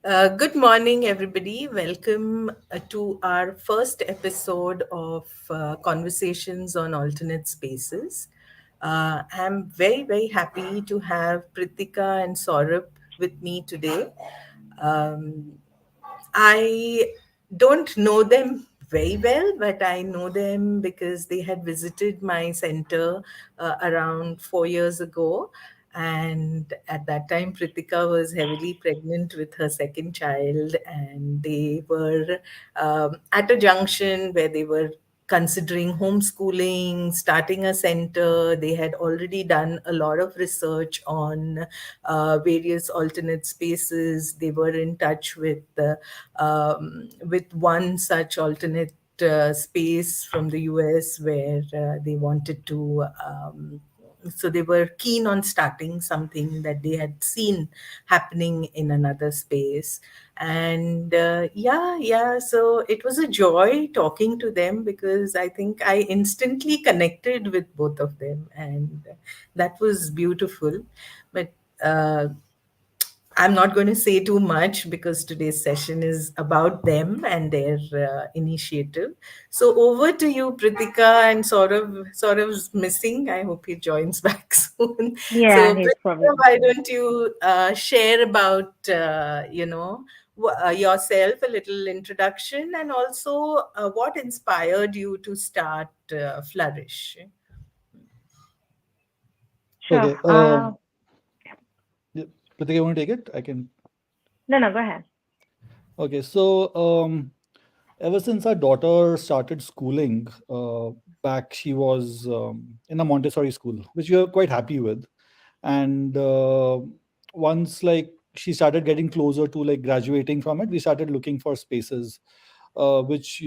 Good morning, everybody. Welcome to our first episode of Conversations on Alternate Spaces. I'm very, very happy to have Pritika and Saurabh with me today. Um, I don't know them very well, but I know them because they had visited my center around 4 years ago. And at that time, Pritika was heavily pregnant with her second child, and they were at a junction where they were considering homeschooling, starting a center. They had already done a lot of research on various alternate spaces. They were in touch with one such alternate space from the US where they wanted to. So they were keen on starting something that they had seen happening in another space. And yeah, so it was a joy talking to them because I think I instantly connected with both of them, and that was beautiful. But uh, I'm not going to say too much because today's session is about them and their initiative. So over to you, Pritika, and Saurav's missing. I hope he joins back soon. Yeah, So he's Pritika, probably. why don't you share about yourself, a little introduction, and also what inspired you to start Flourish? Sure. Okay. Yeah, Pratik, you want to take it? I can. No, no, go ahead. Okay. Ever since our daughter started schooling, back she was in a Montessori school, which we were quite happy with. And once like she started getting closer to like graduating from it, we started looking for spaces which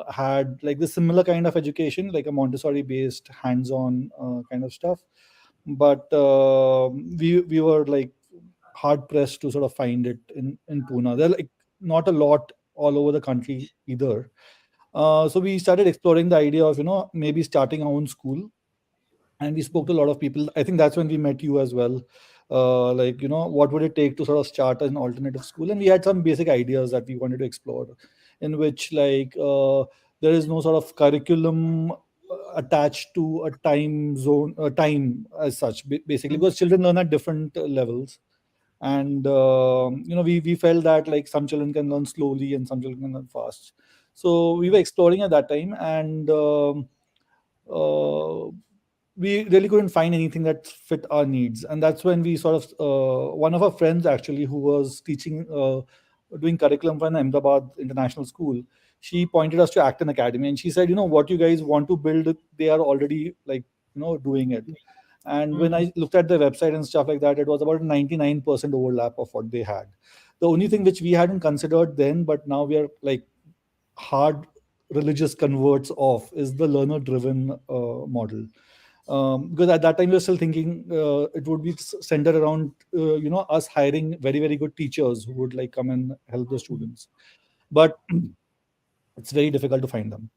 had like the similar kind of education, like a Montessori based hands-on kind of stuff. But we were like hard pressed to sort of find it in Pune. There are like not a lot all over the country either. So we started exploring the idea of maybe starting our own school, and we spoke to a lot of people. I think that's when we met you as well. Like what would it take to sort of start an alternative school, and we had some basic ideas that we wanted to explore, in which like there is no sort of curriculum attached to a time zone, time as such, basically, because children learn at different levels. And we felt that like some children can learn slowly and some children can learn fast. So we were exploring at that time, and uh, we really couldn't find anything that fit our needs. And that's when we sort of one of our friends actually, who was teaching doing curriculum for an Ahmedabad international school, she pointed us to Acton Academy, and she said, what you guys want to build, they are already like doing it. And when I looked at the website and stuff like that, it was about 99% overlap of what they had. The only thing which we hadn't considered then, but now we are like hard religious converts of, is the learner driven model. Because at that time we were still thinking it would be centered around us hiring very very good teachers who would like come and help the students. But it's very difficult to find them.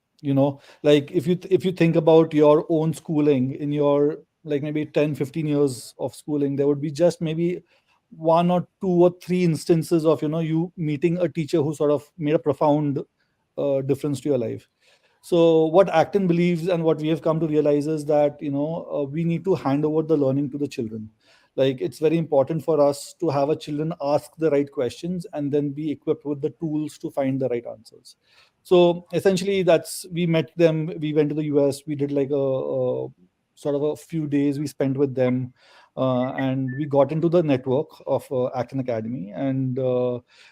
Like if you think about your own schooling, in your like maybe 10, 15 years of schooling, there would be just maybe one or two or three instances of you meeting a teacher who sort of made a profound difference to your life. So what Acton believes and what we have come to realize is that we need to hand over the learning to the children. Like it's very important for us to have a children ask the right questions and then be equipped with the tools to find the right answers. So essentially, that's we met them. We went to the US. We did like a sort of a few days we spent with them, and we got into the network of Acton Academy. And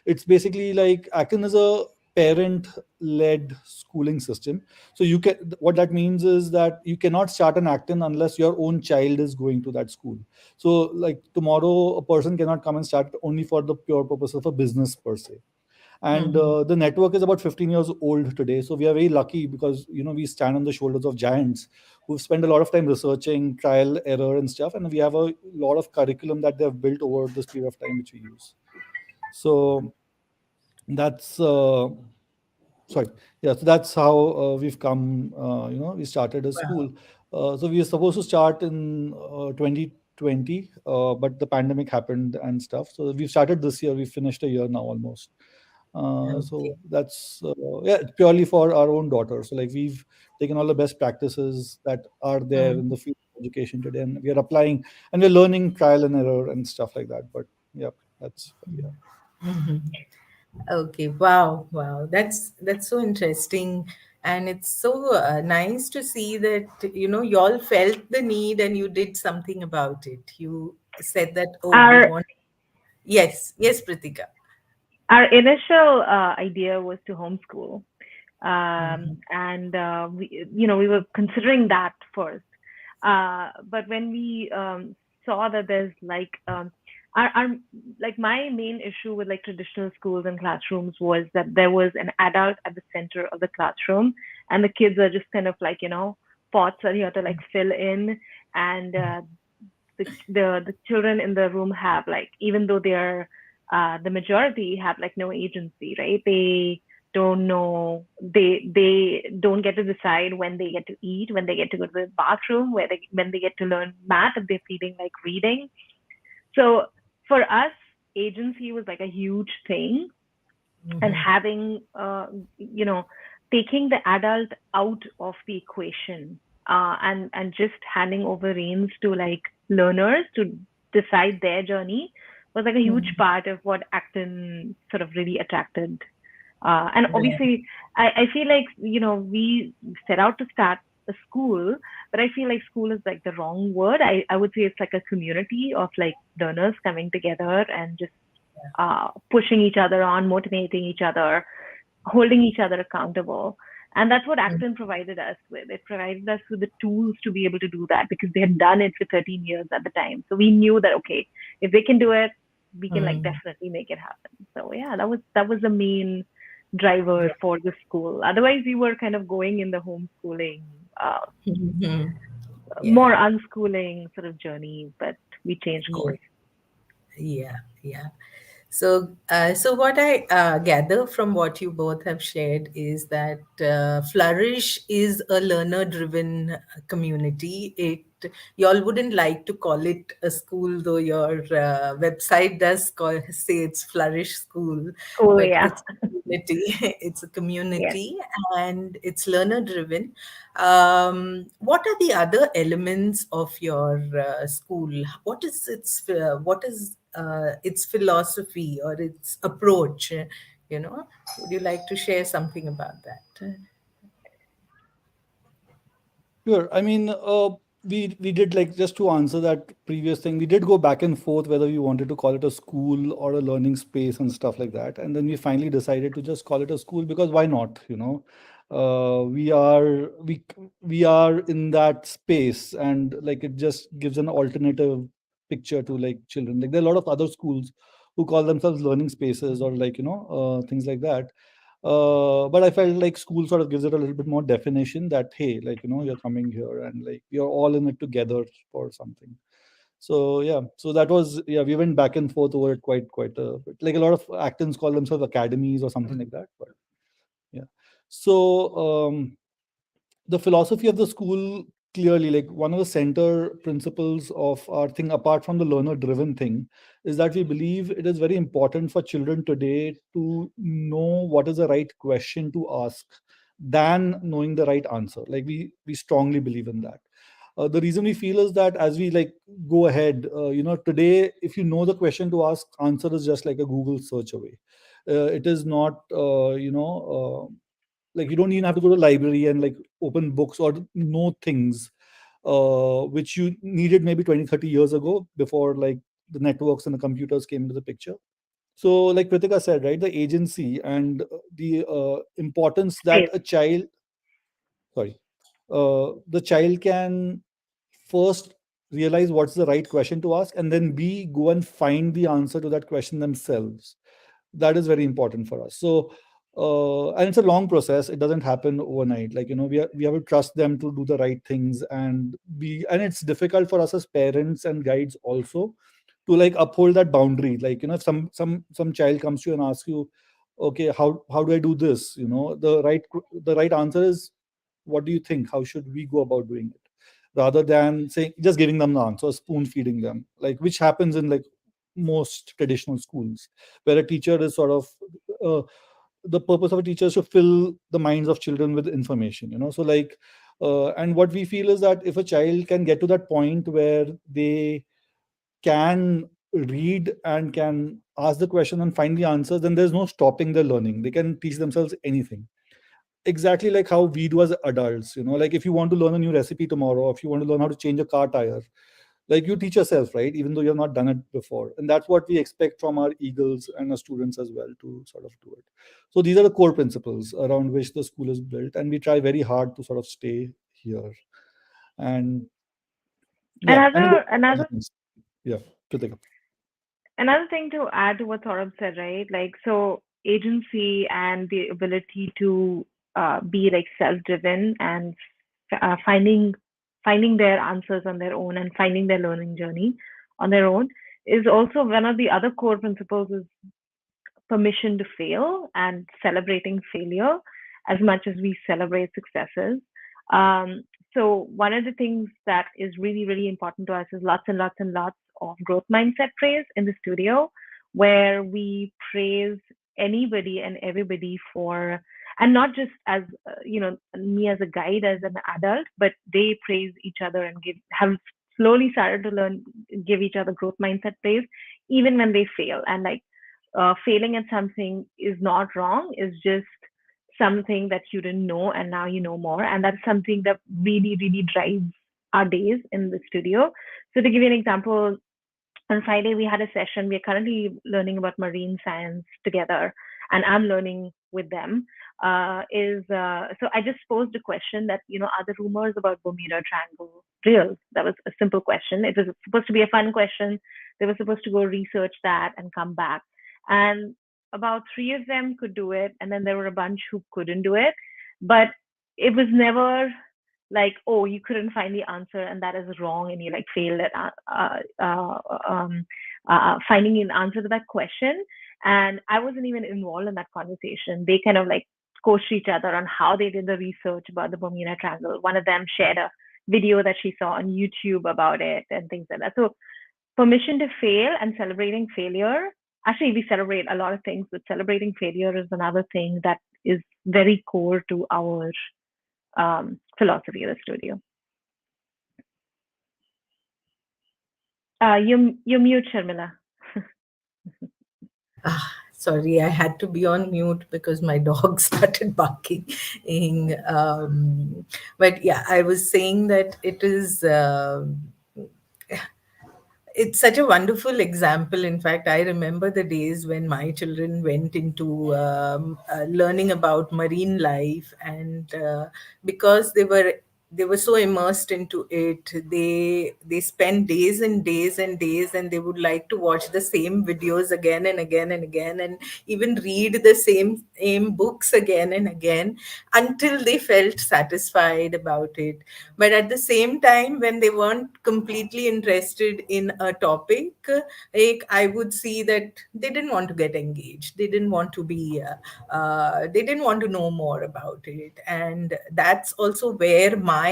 it's basically like Acton is a parent led schooling system. So you can, what that means is that you cannot start an Acton unless your own child is going to that school. So like tomorrow a person cannot come and start only for the pure purpose of a business per se. And Mhm. the network is about 15 years old today, so we are very lucky because we stand on the shoulders of giants who've spent a lot of time researching trial error and stuff, and we have a lot of curriculum that they've built over this period of time which we use. So that's sorry, yeah, so that's how we've come. We started a school. So we were supposed to start in 2020, but the pandemic happened and stuff. So we've started this year. We've finished a year now almost. Okay. So that's yeah, purely for our own daughter. So like we've taken all the best practices that are there in the field of education today, and we are applying and we're learning trial and error and stuff like that. But yeah, that's yeah. Okay, wow, wow. That's so interesting, and it's so nice to see that y'all felt the need and you did something about it. You said that, oh, we Our want. Yes, yes, Pritika. our initial idea was to homeschool, Mhm. and we were considering that first. But when we saw that there's our like my main issue with like traditional schools and classrooms was that there was an adult at the center of the classroom, and the kids are just kind of like pots that you have to like fill in, and the children in the room have like, even though they're the majority, have like no agency, right? They don't know, they don't get to decide when they get to eat, when they get to go to the bathroom, when they get to learn math, if they're feeling like reading. So for us, agency was like a huge thing, and Mhm. having taking the adult out of the equation, and just handing over reins to like learners to decide their journey was like a huge Mhm. part of what Acton sort of really attracted. And Right. obviously, I feel like we set out to start a school, but I feel like school is like the wrong word. I would say it's like a community of like learners coming together and just pushing each other on, motivating each other, holding each other accountable. And that's what Mhm. Acton provided us with. It provided us with the tools to be able to do that because they had done it for 13 years at the time. So we knew that, okay, if they can do it, we can like Mhm. definitely make it happen. So yeah, that was the main driver Right. for the school. Otherwise, we were kind of going in the homeschooling, Mhm. more Yeah. unschooling sort of journey, but we changed Yeah. course. Yeah. Yeah. So what I gather from what you both have shared is that Flourish is a learner-driven community. Y'all wouldn't like to call it a school, though your website does say it's Flourish School, Cool, but yeah. it's a community. It's a Yes. community, and it's learner-driven. What are the other elements of your school? What is its philosophy or its approach? Would you like to share something about that? Sure. I mean, we did like just to answer that previous thing. We did go back and forth whether we wanted to call it a school or a learning space and stuff like that. And then we finally decided to just call it a school because why not? We are in that space, and like it just gives an alternative picture to like children. Like there are a lot of other schools who call themselves learning spaces or like things like that. But I felt like school sort of gives it a little bit more definition that, hey, like, you're coming here and like you're all in it together for something. So yeah, so that was, yeah, we went back and forth over it quite a bit. Like a lot of actors call themselves academies or something like that. But yeah. So the philosophy of the school, clearly, like one of the center principles of our thing, apart from the learner driven thing, is that we believe it is very important for children today to know what is the right question to ask than knowing the right answer. Like we strongly believe in that. The reason we feel is that as we like go ahead, today, if you know the question to ask, answer is just like a Google search away. It is not like you don't even have to go to the library and like open books or know things which you needed maybe 20-30 years ago, before like the networks and the computers came into the picture. So like Pritika said, right, the agency and the importance that Space. a child, sorry, the child can first realize what's the right question to ask, and then b go and find the answer to that question themselves. That is very important for us. So and it's a long process. It doesn't happen overnight. Like we have to trust them to do the right things, and it's difficult for us as parents and guides also to like uphold that boundary. Like if some child comes to you and asks you, okay, how do I do this, the right answer is, what do you think, how should we go about doing it? rather than saying just giving them the answer, spoon feeding them, like which happens in like most traditional schools, where a teacher is sort of uh, the purpose of a teacher is to fill the minds of children with information, so like and what we feel is that if a child can get to that point where they can read and can ask the question and find the answers, then there's no stopping their learning. They can teach themselves anything, exactly like how we do as adults. Like if you want to learn a new recipe tomorrow, or if you want to learn how to change a car tire, like you teach yourself, right? Even though you've not done it before. And that's what we expect from our eagles and our students as well, to sort of do it. So these are the core principles around which the school is built, and we try very hard to sort of stay here. And yeah, and it Another happens. Yeah, Kritika. another thing to add to what Saurabh said, right? Like, so agency and the ability to be like self-driven and finding their answers on their own and finding their learning journey on their own is also one of the other core principles is permission to fail and celebrating failure as much as we celebrate successes. Um, so one of the things that is really, really important to us is lots and lots and lots of growth mindset praise in the studio, where we praise anybody and everybody for, and not just as me as a guide as an adult, but they praise each other and have slowly started to learn give each other growth mindset praise even when they fail. And like failing at something is not wrong, is just something that you didn't know and now you know more. And that's something that really, really drives our days in the studio. So to give you an example, on Friday we had a session. We're currently learning about marine science together, and I'm learning with them. So I just posed a question that, are the rumors about Bermuda Triangle real? That was a simple question. It was supposed to be a fun question. They were supposed to go research that and come back. And about three of them could do it, and then there were a bunch who couldn't do it. But it was never like, oh, you couldn't find the answer and that is wrong, and you like failed at finding an answer to that question. And I wasn't even involved in that conversation. They kind of like coached each other on how they did the research about the Bermuda Triangle. One of them shared a video that she saw on YouTube about it and things like that. So permission to fail and celebrating failure. Actually, we celebrate a lot of things, but celebrating failure is another thing that is very core to our philosophy of the studio. You mute, Sharmila. Sorry, I had to be on mute because my dog started barking. But yeah, I was saying that it's such a wonderful example. In fact, I remember the days when my children went into learning about marine life, and because they were so immersed into it, they spent days and days and days, and they would like to watch the same videos again and again and again, and even read the same books again and again until they felt satisfied about it. But at the same time, when they weren't completely interested in a topic, like I would see that they didn't want to get engaged, they didn't want to know more about it. And that's also where my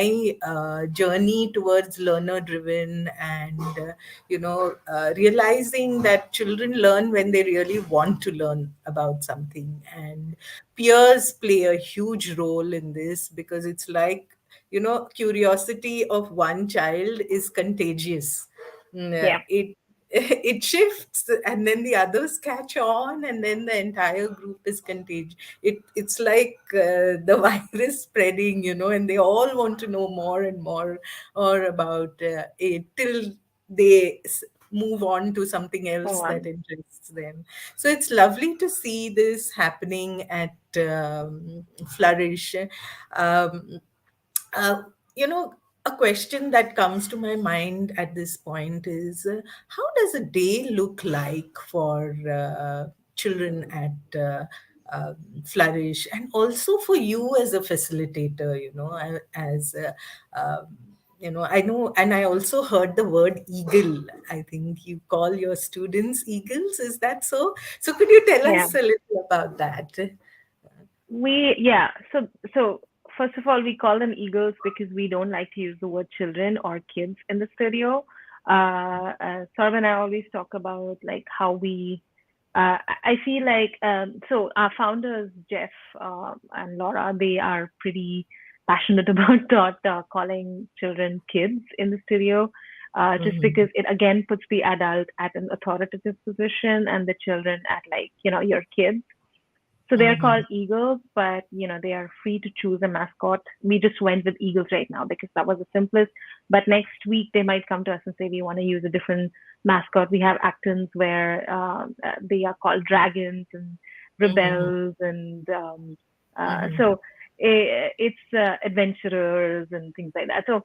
journey towards learner driven and realizing that children learn when they really want to learn about something. And peers play a huge role in this, because it's like, curiosity of one child is contagious. Yeah. It it shifts, and then the others catch on, and then the entire group is contagious. It's like the virus spreading, and they all want to know more and more or about it, till they move on to something Hold else that on. interests them. So it's lovely to see this happening at Flourish. um, uh, you know, a question that comes to my mind at this point is, how does a day look like for children at Flourish, and also for you as a facilitator, as I know, and I also heard the word eagle. I think you call your students eagles. Is that so? So could you tell Yeah. us a little about that? Yeah. So first of all, we call them eagles because we don't like to use the word children or kids in the studio. Saurabh and I always talk about like how we. I feel like so our founders Jeff and Laura, they are pretty passionate about not calling children kids in the studio, just because it again puts the adult at an authoritative position and the children at like your kids. So they are called eagles, but they are free to choose a mascot. We just went with eagles right now because that was the simplest. But next week they might come to us and say we want to use a different mascot. We have actons where they are called dragons and rebels, and so it's adventurers and things like that. So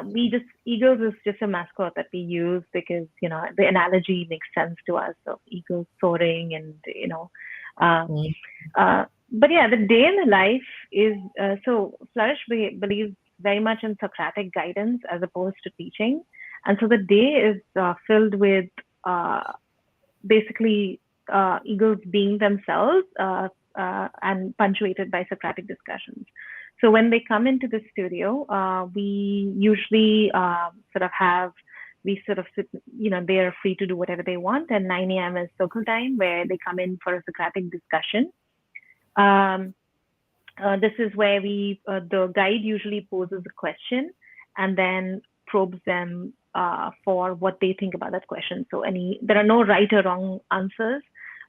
we just eagles is just a mascot that we use because the analogy makes sense to us of eagles soaring and but yeah, the day in the life is so Flourish believes very much in Socratic guidance as opposed to teaching, and so the day is filled with basically eagles being themselves and punctuated by Socratic discussions. So when they come into the studio, we usually we sort of sit, they are free to do whatever they want. And 9 a.m. is circle time where they come in for a Socratic discussion. This is where the guide usually poses a question and then probes them for what they think about that question. So there are no right or wrong answers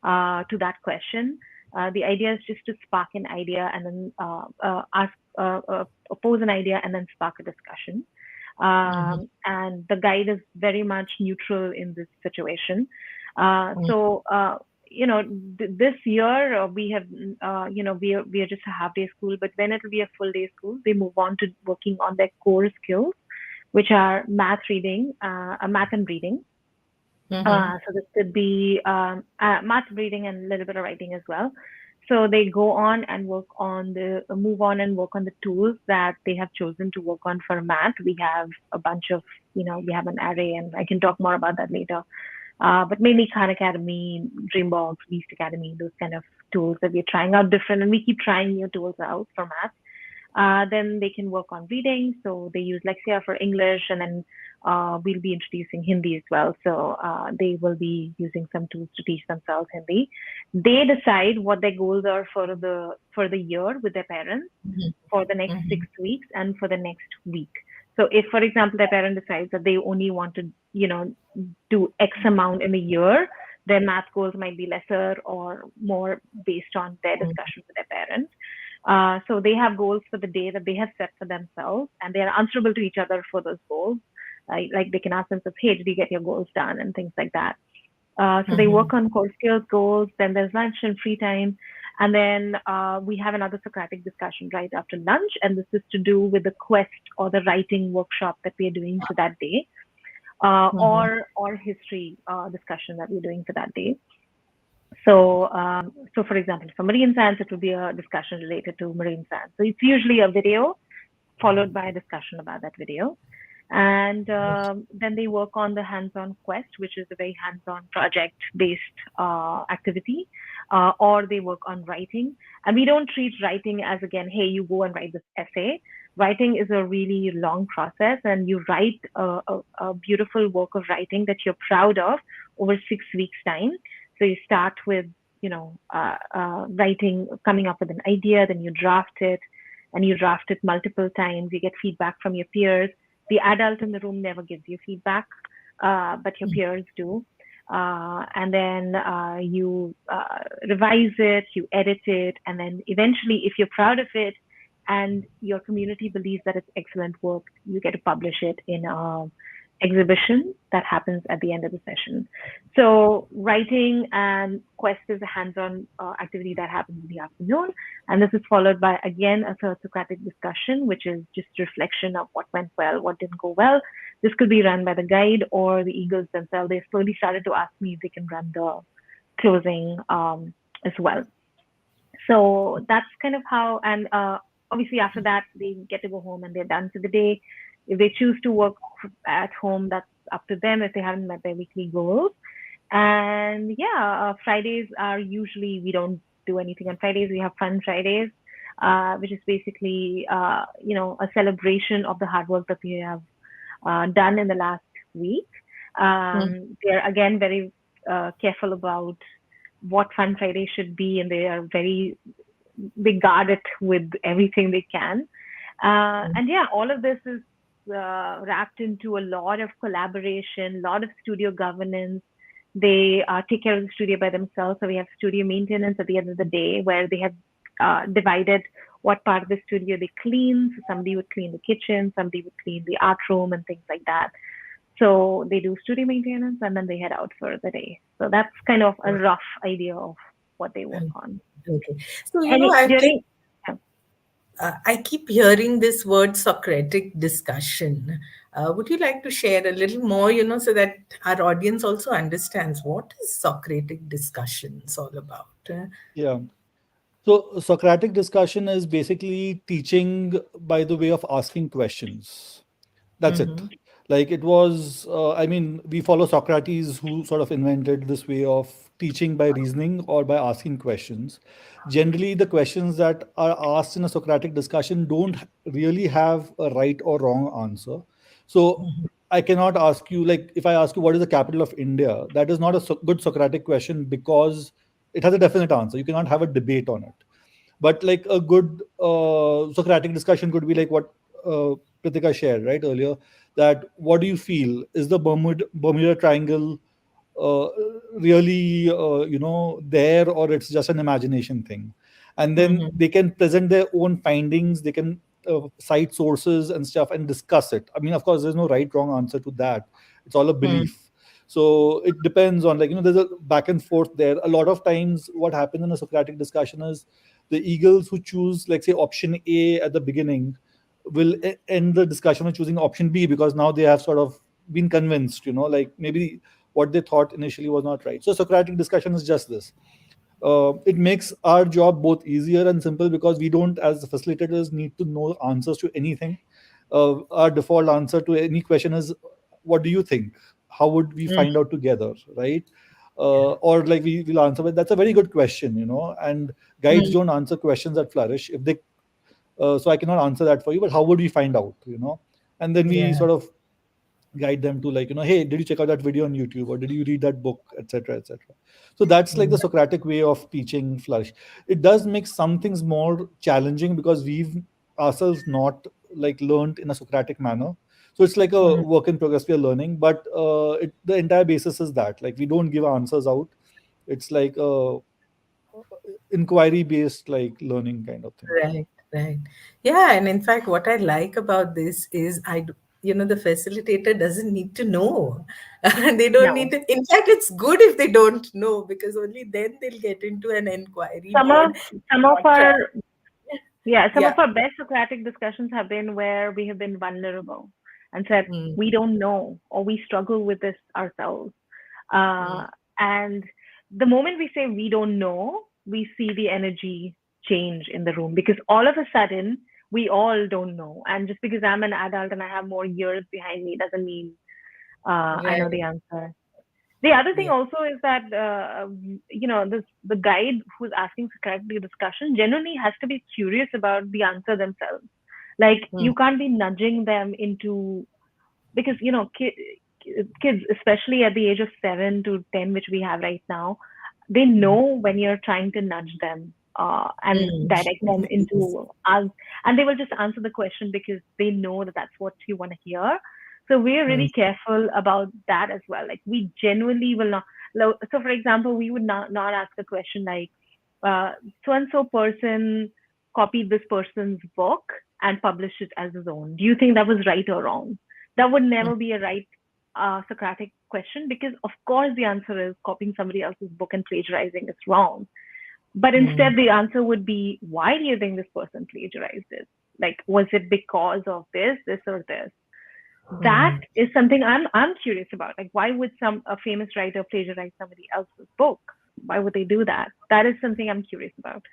to that question. The idea is just to spark an idea and then pose an idea and then spark a discussion. And the guide is very much neutral in this situation. So this year we have we are just a half-day school, but when it will be a full-day school, they move on to working on their core skills, which are math and reading. So this could be math, reading, and a little bit of writing as well. So they go on and move on and work on the tools that they have chosen to work on for math. We have a bunch of, we have an array, and I can talk more about that later. But mainly Khan Academy, Dreambox, Beast Academy, those kind of tools that we're trying out different, and we keep trying new tools out for math. Then they can work on reading. So they use Lexia for English, and then we'll be introducing Hindi as well. So they will be using some tools to teach themselves Hindi. They decide what their goals are for the year with their parents for the next 6 weeks and for the next week. So if, for example, their parent decides that they only want to, do X amount in a year, their math goals might be lesser or more based on their discussion with their parents. So they have goals for the day that they have set for themselves, and they are answerable to each other for those goals. Like they can ask themselves, hey, did you get your goals done? And things like that. So they work on core skills goals, then there's lunch and free time. And then we have another Socratic discussion right after lunch. And this is to do with the quest or the writing workshop that we are doing for that day, or history discussion that we're doing for that day. So, for example, for marine science, it will be a discussion related to marine science. So it's usually a video followed by a discussion about that video. And then they work on the hands-on quest, which is a very hands-on project-based activity, or they work on writing. And we don't treat writing as, again, hey, you go and write this essay. Writing is a really long process, and you write a beautiful work of writing that you're proud of over 6 weeks' time. So you start with, writing, coming up with an idea, then you draft it, and you draft it multiple times. You get feedback from your peers. The adult in the room never gives you feedback, but your peers do. And then you revise it, you edit it, and then eventually, if you're proud of it and your community believes that it's excellent work, you get to publish it in an exhibition that happens at the end of the session. So writing and quest is a hands-on activity that happens in the afternoon. And this is followed by, again, a Socratic discussion, which is just reflection of what went well, what didn't go well. This could be run by the guide or the eagles themselves. They slowly started to ask me if they can run the closing as well. So that's kind of how, and obviously after that, they get to go home and they're done for the day. If they choose to work at home, that's up to them if they haven't met their weekly goals. And yeah, Fridays are usually, we don't do anything on Fridays. We have fun Fridays. which is basically, a celebration of the hard work that we have done in the last week. They're again very careful about what Fun Friday should be, and they guard it with everything they can. And yeah, all of this is wrapped into a lot of collaboration, a lot of studio governance. They take care of the studio by themselves. So we have studio maintenance at the end of the day, where they have divided what part of the studio they clean. So somebody would clean the kitchen, somebody would clean the art room and things like that. So they do studio maintenance and then they head out for the day. So that's kind of a rough idea of what they work on. Okay. So, I keep hearing this word Socratic discussion. Would you like to share a little more, so that our audience also understands what is Socratic discussions all about? Yeah. So Socratic discussion is basically teaching by the way of asking questions. That's it. Like it was, we follow Socrates, who sort of invented this way of teaching by reasoning or by asking questions. Generally, the questions that are asked in a Socratic discussion don't really have a right or wrong answer. So I cannot ask you, like, if I ask you what is the capital of India, that is not a good Socratic question because it has a definite answer. You cannot have a debate on it. But like a good Socratic discussion could be like what Pritika shared right earlier, that what do you feel? Is the Bermuda Triangle uh, really, there, or it's just an imagination thing? And then they can present their own findings, they can cite sources and stuff and discuss it. I mean, of course, there's no right, wrong answer to that. It's all a belief. So it depends on, like, there's a back and forth there. A lot of times what happens in a Socratic discussion is the eagles who choose, like, say, option A at the beginning will end the discussion with choosing option B, because now they have sort of been convinced, like maybe what they thought initially was not right. So Socratic discussion is just this. It makes our job both easier and simple because we don't, as the facilitators, need to know answers to anything. Our default answer to any question is, what do you think? How would we find out together, right? Or like we will answer, but that's a very good question, and guides don't answer questions that flourish. If they So I cannot answer that for you, but how would we find out, and then we sort of guide them to, like, hey, did you check out that video on YouTube, or did you read that book, etc., etc. So that's like the Socratic way of teaching flourish. It does make some things more challenging because we've ourselves not, like, learned in a Socratic manner. So it's like a work in progress we are learning, but the entire basis is that, like, we don't give answers out. It's like a inquiry based, like, learning kind of thing. Right. Yeah, and in fact, what I like about this is the facilitator doesn't need to know. They don't need to. In fact, it's good if they don't know, because only then they'll get into an inquiry mode. Some of our best Socratic discussions have been where we have been vulnerable and said, we don't know, or we struggle with this ourselves. And the moment we say we don't know, we see the energy change in the room, because all of a sudden we all don't know. And just because I'm an adult and I have more years behind me doesn't mean I know the answer. The other thing also is that the guide who's asking Socratic discussion generally has to be curious about the answer themselves. Like you can't be nudging them into, because kids, especially at the age of 7 to 10, which we have right now, they know when you're trying to nudge them and direct them into us, and they will just answer the question because they know that that's what you want to hear. So we're really careful about that as well. Like we genuinely will not. So for example, we would not ask a question like, so and so person copied this person's book and published it as his own. Do you think that was right or wrong? That would never be a right Socratic question, because of course the answer is copying somebody else's book and plagiarizing is wrong. But instead the answer would be, why do you think this person plagiarized it? Like, was it because of this, or this? That is something I'm curious about. Like, why would a famous writer plagiarize somebody else's book? Why would they do that? That is something I'm curious about.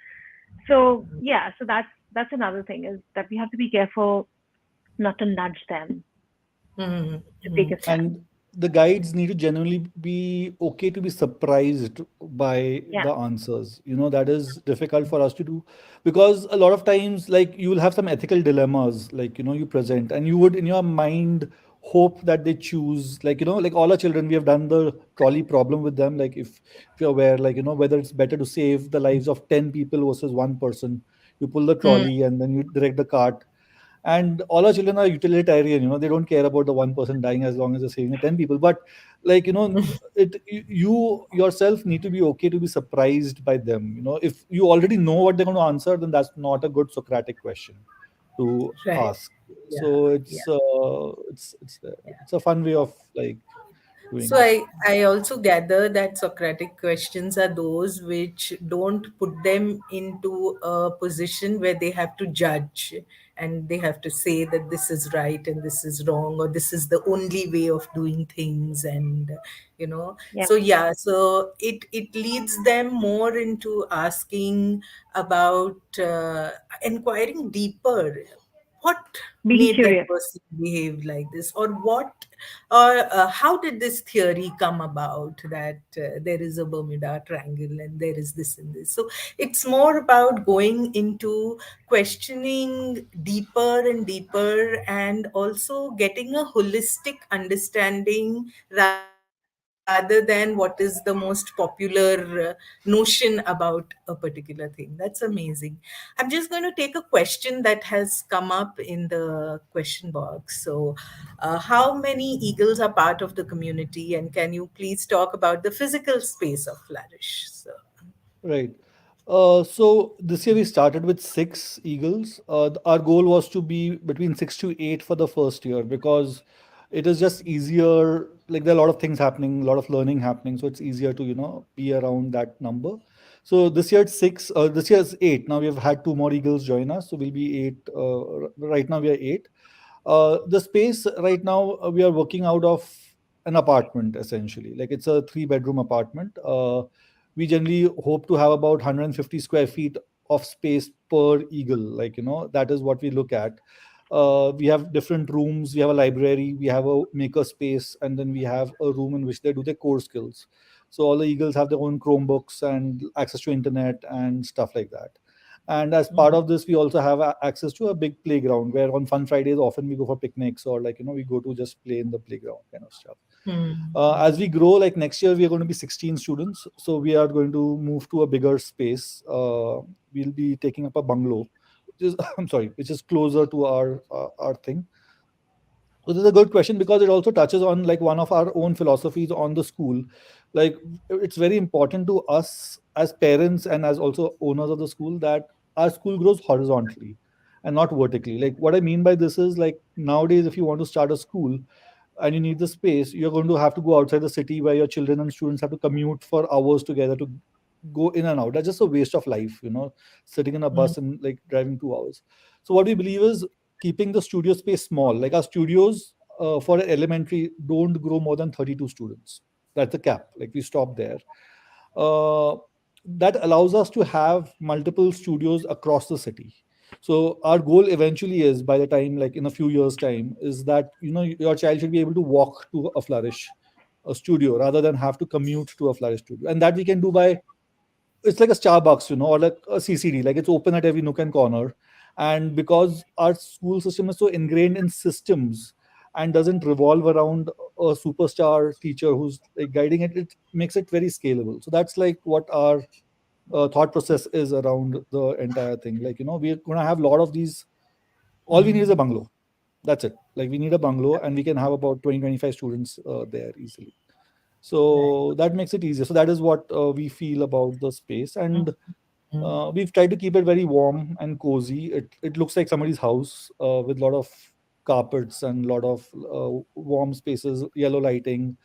So yeah, so that's another thing, is that we have to be careful not to nudge them to take a stand. the guides need to genuinely be okay to be surprised by Yeah. the answers. That is difficult for us to do, because a lot of times, like, you will have some ethical dilemmas, like, you present, and you would in your mind hope that they choose, like, like all our children, we have done the trolley problem with them. Like, if you're aware, like, whether it's better to save the lives of 10 people versus one person, you pull the Mm. trolley and then you direct the cart. And all our children are utilitarian, they don't care about the one person dying as long as they're saving the 10 people. But, like, you yourself need to be okay to be surprised by them. If you already know what they're going to answer, then that's not a good Socratic question to Right. ask. Yeah. So Yeah. it's a fun way of, like, doing So it. I also gather that Socratic questions are those which don't put them into a position where they have to judge and they have to say that this is right and this is wrong, or this is the only way of doing things. And Yeah. so yeah, so it leads them more into asking about, inquiring deeper, what Being made that curious. person behave like this, or what, or how did this theory come about that there is a Bermuda Triangle and there is this and this. So it's more about going into questioning deeper and deeper, and also getting a holistic understanding rather than what is the most popular notion about a particular thing. That's amazing. I'm just going to take a question that has come up in the question box. So, how many eagles are part of the community, and can you please talk about the physical space of Flourish? So, Right. So this year we started with 6 eagles. Our goal was to be between 6 to 8 for the first year, because it is just easier. Like, there are a lot of things happening, a lot of learning happening, so it's easier to be around that number. So this year it's 6. This year it's 8. Now we have had 2 more eagles join us, so we'll be 8. Right now we are 8. The space right now, we are working out of an apartment, essentially. Like, it's a 3-bedroom apartment. We generally hope to have about 150 square feet of space per eagle. Like, that is what we look at. We have different rooms. We have a library, we have a maker space, and then we have a room in which they do their core skills. So all the eagles have their own Chromebooks and access to internet and stuff like that. And as part of this, we also have access to a big playground, where on fun Fridays often we go for picnics, or, like, we go to just play in the playground kind of stuff. As we grow, like next year, we are going to be 16 students. So we are going to move to a bigger space. We'll be taking up a bungalow, which is I'm sorry, which is closer to our thing. So this is a good question, because it also touches on, like, one of our own philosophies on the school. Like, it's very important to us as parents and as also owners of the school, that our school grows horizontally and not vertically. Like, what I mean by this is, like, nowadays, if you want to start a school and you need the space, you're going to have to go outside the city, where your children and students have to commute for hours together to go in and out. That's just a waste of life, sitting in a bus and, like, driving 2 hours. So what we believe is keeping the studio space small. Like, our studios, for elementary, don't grow more than 32 students. That's the cap. Like, we stop there. uh, that allows us to have multiple studios across the city. So our goal eventually is, by the time, like, in a few years time, is that your child should be able to walk to a Flourish a studio, rather than have to commute to a Flourish studio. And that we can do by, it's like a Starbucks, or like a CCD, like, it's open at every nook and corner. And because our school system is so ingrained in systems and doesn't revolve around a superstar teacher who's, like, guiding it, it makes it very scalable. So that's, like, what our thought process is around the entire thing. Like, we're going to have a lot of these. All we need is a bungalow. That's it. Like, we need a bungalow, and we can have about 20-25 students there easily. right. So that makes it easier. So that is what we feel about the space. And we've tried to keep it very warm and cozy. It looks like somebody's house, with a lot of carpets and a lot of warm spaces, yellow lighting.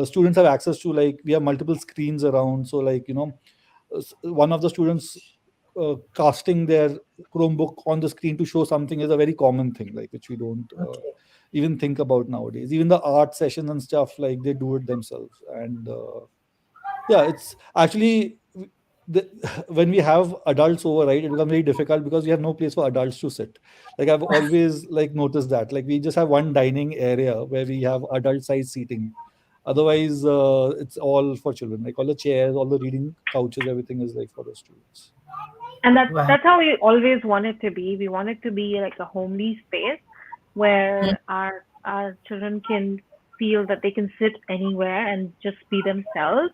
Students have access to, like, we have multiple screens around. So, like, one of the students casting their Chromebook on the screen to show something is a very common thing, like, which we don't Okay. even think about nowadays. Even the art sessions and stuff, like, they do it themselves. And yeah, it's actually, the, when we have adults over, right, it becomes very difficult because we have no place for adults to sit. Like I've always like noticed that, like we just have one dining area where we have adult size seating. Otherwise, it's all for children. Like all the chairs, all the reading couches, everything is like for the students. And Wow. that's how we always want it to be. We want it to be like a homely space Mm, where our children can feel that they can sit anywhere and just be themselves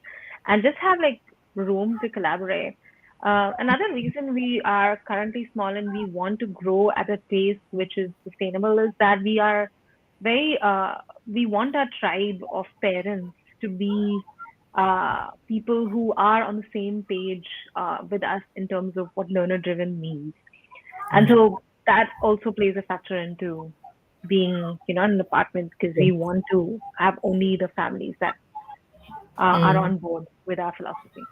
and just have like room to collaborate. Another reason we are currently small and we want to grow at a pace which is sustainable is that we are very we want our tribe of parents to be people who are on the same page with us in terms of what learner driven means. And mm, so that also plays a factor into being, in an apartment because we want to have only the families that are mm. on board with our philosophy.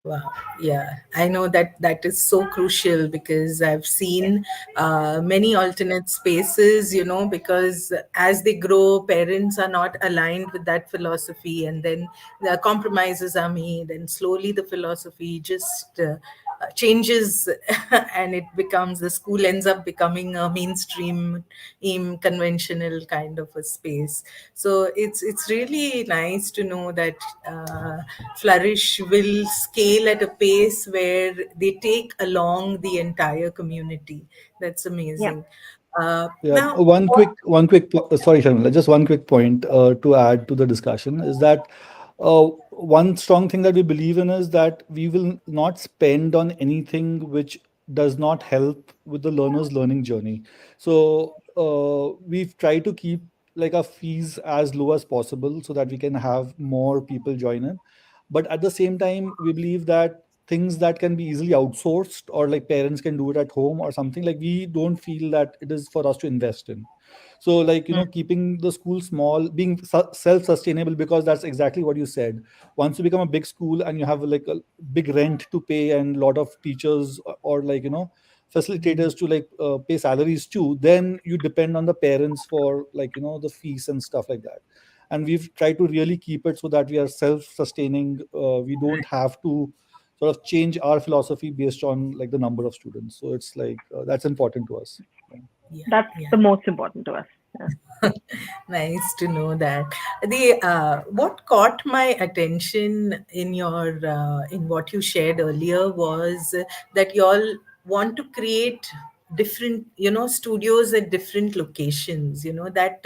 Wow. Yeah, I know that that is so crucial because I've seen many alternate spaces, because as they grow, parents are not aligned with that philosophy, and then the compromises are made, and slowly the philosophy just changes and it becomes the school ends up becoming a mainstream conventional kind of a space. So it's really nice to know that Flourish will scale at a pace where they take along the entire community. That's Yeah. amazing. Yeah, Now, sorry, Sharmila, just one quick point to add to the discussion is that one strong thing that we believe in is that we will not spend on anything which does not help with the learner's learning journey. So we've tried to keep like our fees as low as possible so that we can have more people join in. But at the same time, we believe that things that can be easily outsourced or like parents can do it at home or something, like we don't feel that it is for us to invest in. So like keeping the school small, being self-sustainable, because that's exactly what you said. Once you become a big school and you have like a big rent to pay and a lot of teachers or like facilitators to like pay salaries too, then you depend on the parents for like the fees and stuff like that. And we've tried to really keep it so that we are self-sustaining. We don't have to sort of change our philosophy based on like the number of students. So it's like that's important to us. Yeah. yeah, That's yeah. the most important to us. Yeah. Nice to know that. The what caught my attention in your in what you shared earlier was that you all want to create different studios at different locations. That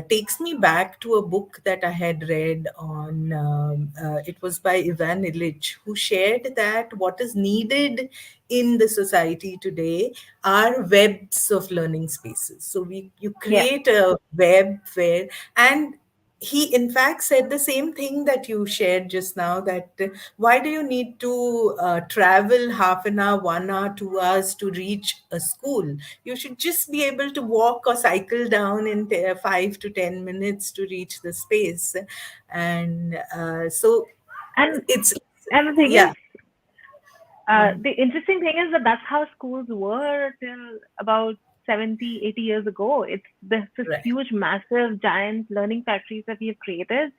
takes me back to a book that I had read on it was by Ivan Illich, who shared that what is needed in the society today are webs of learning spaces. So you Yeah. create a web where, and he in fact said the same thing that you shared just now, that why do you need to travel half an hour, 1 hour, 2 hours to reach a school? You should just be able to walk or cycle down in 5 to 10 minutes to reach the space. And so And it's and the thing yeah. is, Mm, the interesting thing is that that's how schools were till about 70, 80 years ago. It's this right. huge, massive, giant learning factories that we have created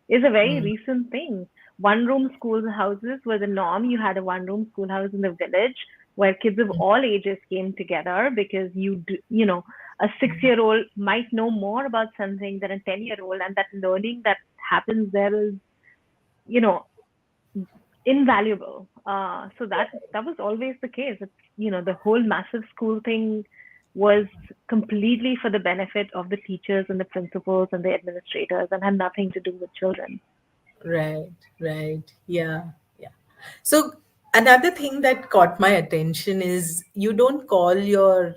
is a very Mm, recent thing. One room schoolhouses were the norm. You had a one room schoolhouse in the village where kids of mm, all ages came together because a 6 year old might know more about something than a 10 year old, and that learning that happens there is, you know, invaluable. So that was always the case. It's, the whole massive school thing was completely for the benefit of the teachers and the principals and the administrators and had nothing to do with children. right, right. Yeah, yeah. So another thing that caught my attention is you don't call your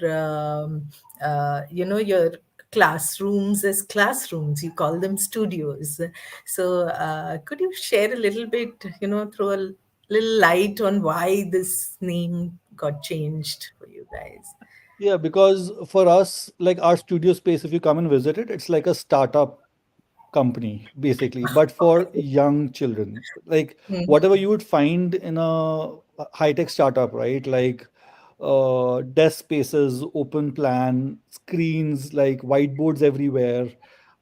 your classrooms as classrooms, you call them studios. So could you share a little bit, throw a little light on why this name got changed for you guys? Yeah, because for us, like our studio space, if you come and visit it, it's like a startup company basically, but for young children. Like Mm, whatever you would find in a high-tech startup, right? Like desk spaces, open plan, screens, like whiteboards everywhere,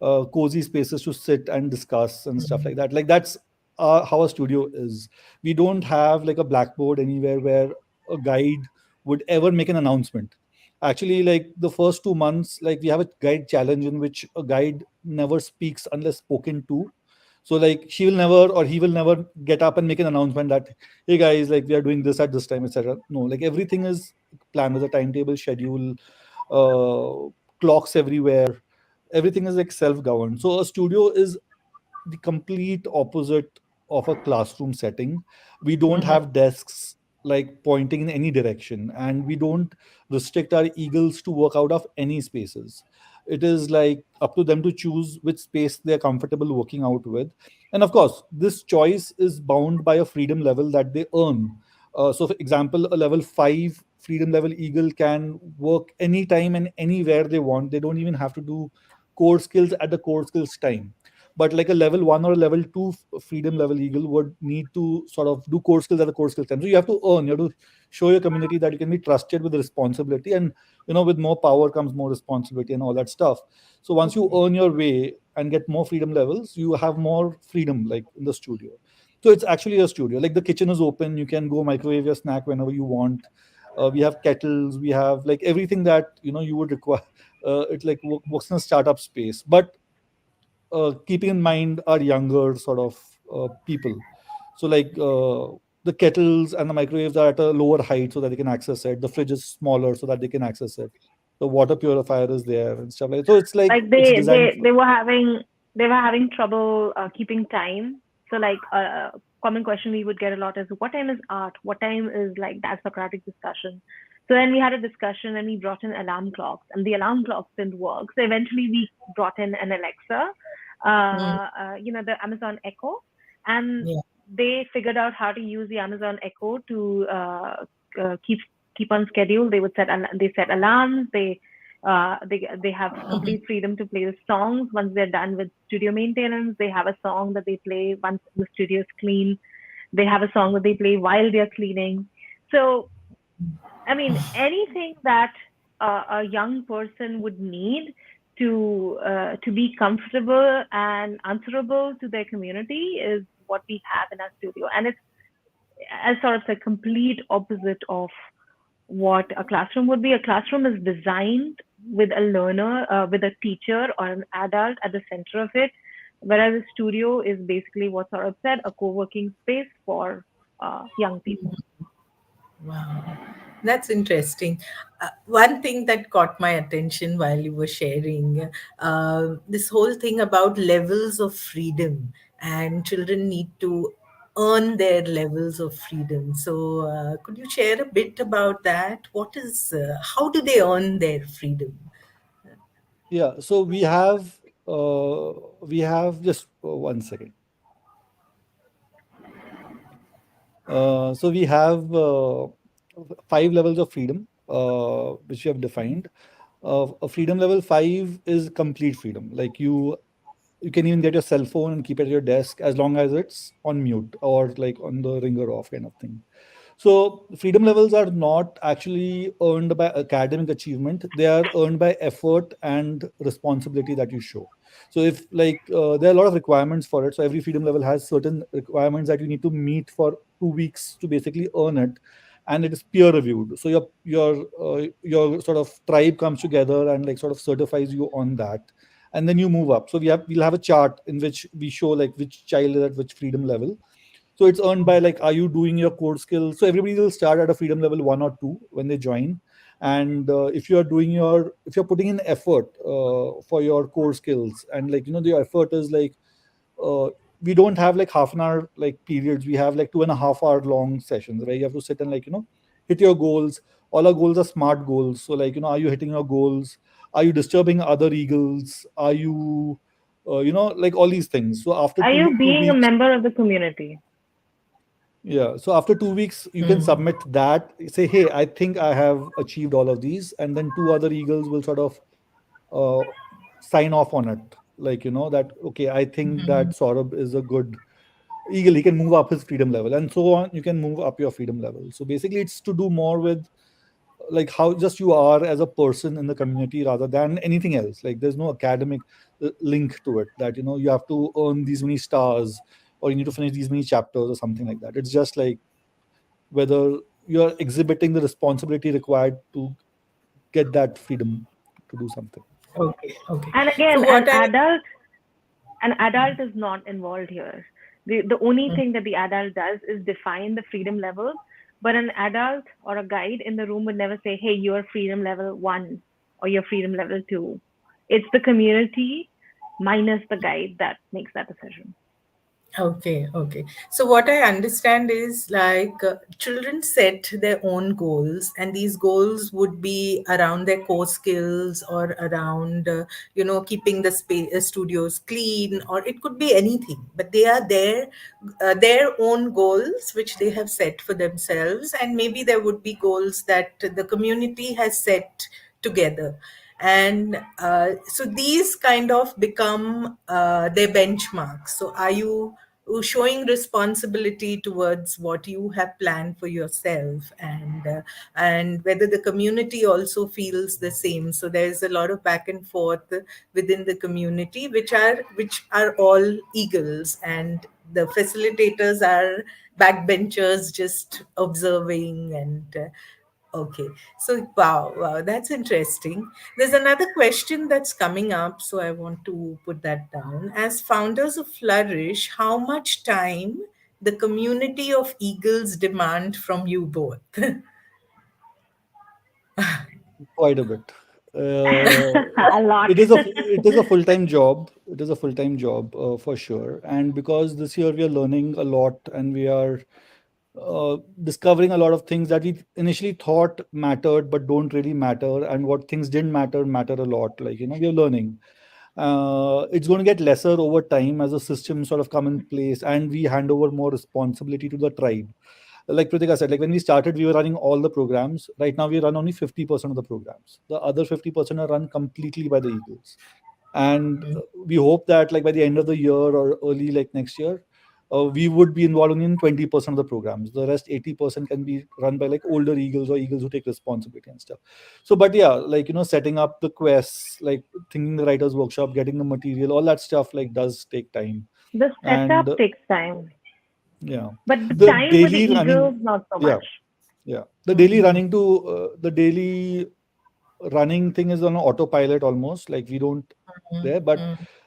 cozy spaces to sit and discuss and stuff like that. Like that's how a studio is. We don't have like a blackboard anywhere where a guide would ever make an announcement. Actually, like the first 2 months, like we have a guide challenge in which a guide never speaks unless spoken to. So like she will never or he will never get up and make an announcement that, hey guys, like we are doing this at this time, etc. No, like everything is planned with a timetable, schedule, clocks everywhere. Everything is like self-governed. So a studio is the complete opposite of a classroom setting. We don't Mhm. have desks like pointing in any direction, and we don't restrict our eagles to work out of any spaces. It is like up to them to choose which space they're comfortable working out with. And of course, this choice is bound by a freedom level that they earn. So, for example, a level 5 freedom level eagle can work anytime and anywhere they want. They don't even have to do core skills at the core skills time. But like a level 1 or a level 2 freedom level eagle would need to sort of do core skills at the core skills time. So you have to earn, you have to show your community that you can be trusted with responsibility, and with more power comes more responsibility and all that stuff. So once you earn your way and get more freedom levels, you have more freedom like in the studio. So it's actually a studio. Like the kitchen is open, you can go microwave your snack whenever you want. We have kettles, we have like everything that you would require. It like works in a startup space, but keeping in mind our younger sort of people. So like the kettles and the microwaves are at a lower height so that they can access it. The fridge is smaller so that they can access it. The water purifier is there and stuff like that. So it's like Like it's they designed they for. they were having they were having trouble keeping time. So like a common question we would get a lot is what time is art? What time is like that Socratic discussion? So then we had a discussion and we brought in alarm clocks and the alarm clocks didn't work. So eventually we brought in an Alexa, Mm. the Amazon Echo, and Yeah. they figured out how to use the Amazon Echo to keep on schedule. They set alarms. They have Mhm. complete freedom to play the songs once they're done with studio maintenance. They have a song that they play once the studio is clean. They have a song that they play while they're cleaning. So I mean, anything that a young person would need to be comfortable and answerable to their community is what we have in our studio, and it's as sort of the complete opposite of what a classroom would be. A classroom is designed with a learner, with a teacher or an adult at the center of it, whereas a studio is basically what Saurabh said, a co-working space for young people. Wow, that's interesting. One thing that caught my attention while you were sharing this whole thing about levels of freedom, and children need to earn their levels of freedom. So, could you share a bit about that? How do they earn their freedom? Yeah, so we have just one second. So we have 5 levels of freedom, which we have defined. A freedom level 5 is complete freedom. Like you can even get your cell phone and keep it at your desk as long as it's on mute or like on the ringer off kind of thing. So freedom levels are not actually earned by academic achievement. They are earned by effort and responsibility that you show. So if like there are a lot of requirements for it. So every freedom level has certain requirements that you need to meet for 2 weeks to basically earn it, and it is peer reviewed. So your sort of tribe comes together and like sort of certifies you on that, and then you move up. So we'll have a chart in which we show like which child is at which freedom level. So it's earned by like, are you doing your core skills? So everybody will start at a freedom level 1 or 2 when they join. And if you're putting in effort for your core skills, and like the effort is like uh, we don't have like half an hour like periods. We have like 2.5 hour long sessions where you have to sit and like hit your goals. All our goals are smart goals. So like are you hitting your goals? Are you disturbing other eagles? Are you like all these things. So after Are two you two being a weeks member of the community? Yeah. So after 2 weeks, you can Mm. submit that. Say, hey, I think I have achieved all of these, and then 2 other eagles will sort of uh, sign off on it. Like that. Okay, I think that Mhm. Saurabh is a good eagle. He can move up his freedom level, and so on. You can move up your freedom level. So basically, it's to do more with like how just you are as a person in the community rather than anything else. Like there's no academic link to it that you have to earn these many stars. or you need to finish these many chapters or something like that. It's just like whether you're exhibiting the responsibility required to get that freedom to do something. Okay, okay. And So again, what I an adult is not involved here. The only thing that the adult does is define the freedom levels, but an adult or a guide in the room would never say, hey, you're freedom level 1 or you're freedom level 2. It's the community minus the guide that makes that decision. Okay, okay. So what I understand is like children set their own goals, and these goals would be around their core skills or around, keeping the studios clean, or it could be anything. But they are their own goals which they have set for themselves, and maybe there would be goals that the community has set together. And so these kind of become their benchmarks. So are you showing responsibility towards what you have planned for yourself, and whether the community also feels the same? So there's a lot of back and forth within the community, which are all eagles, and the facilitators are backbenchers just observing. And okay. So, wow, wow, that's interesting. There's another question that's coming up, so I want to put that down. As founders of Flourish, how much time the community of Eagles demand from you both? Quite a bit. Uh, A lot. it is a full-time job. It is a full-time job for sure. And because this year we are learning a lot and we are discovering a lot of things that we initially thought mattered but don't really matter, and what things didn't matter a lot. Like, we are learning. It's going to get lesser over time as the system sort of come in place and we hand over more responsibility to the tribe. Like Pritika said, like when we started, we were running all the programs. Right now, we run only 50% of the programs. The other 50% are run completely by the Eagles. And we hope that like by the end of the year or early like next year, we would be involved in 20% of the programs. The rest 80% can be run by like older Eagles or Eagles who take responsibility and stuff. So, but yeah, like, setting up the quests, like thinking the writer's workshop, getting the material, all that stuff like does take time. The And setup takes time, yeah, but the the time with the daily Eagles, running, not so yeah, much. yeah, the daily running thing is on autopilot almost. Like we don't there, but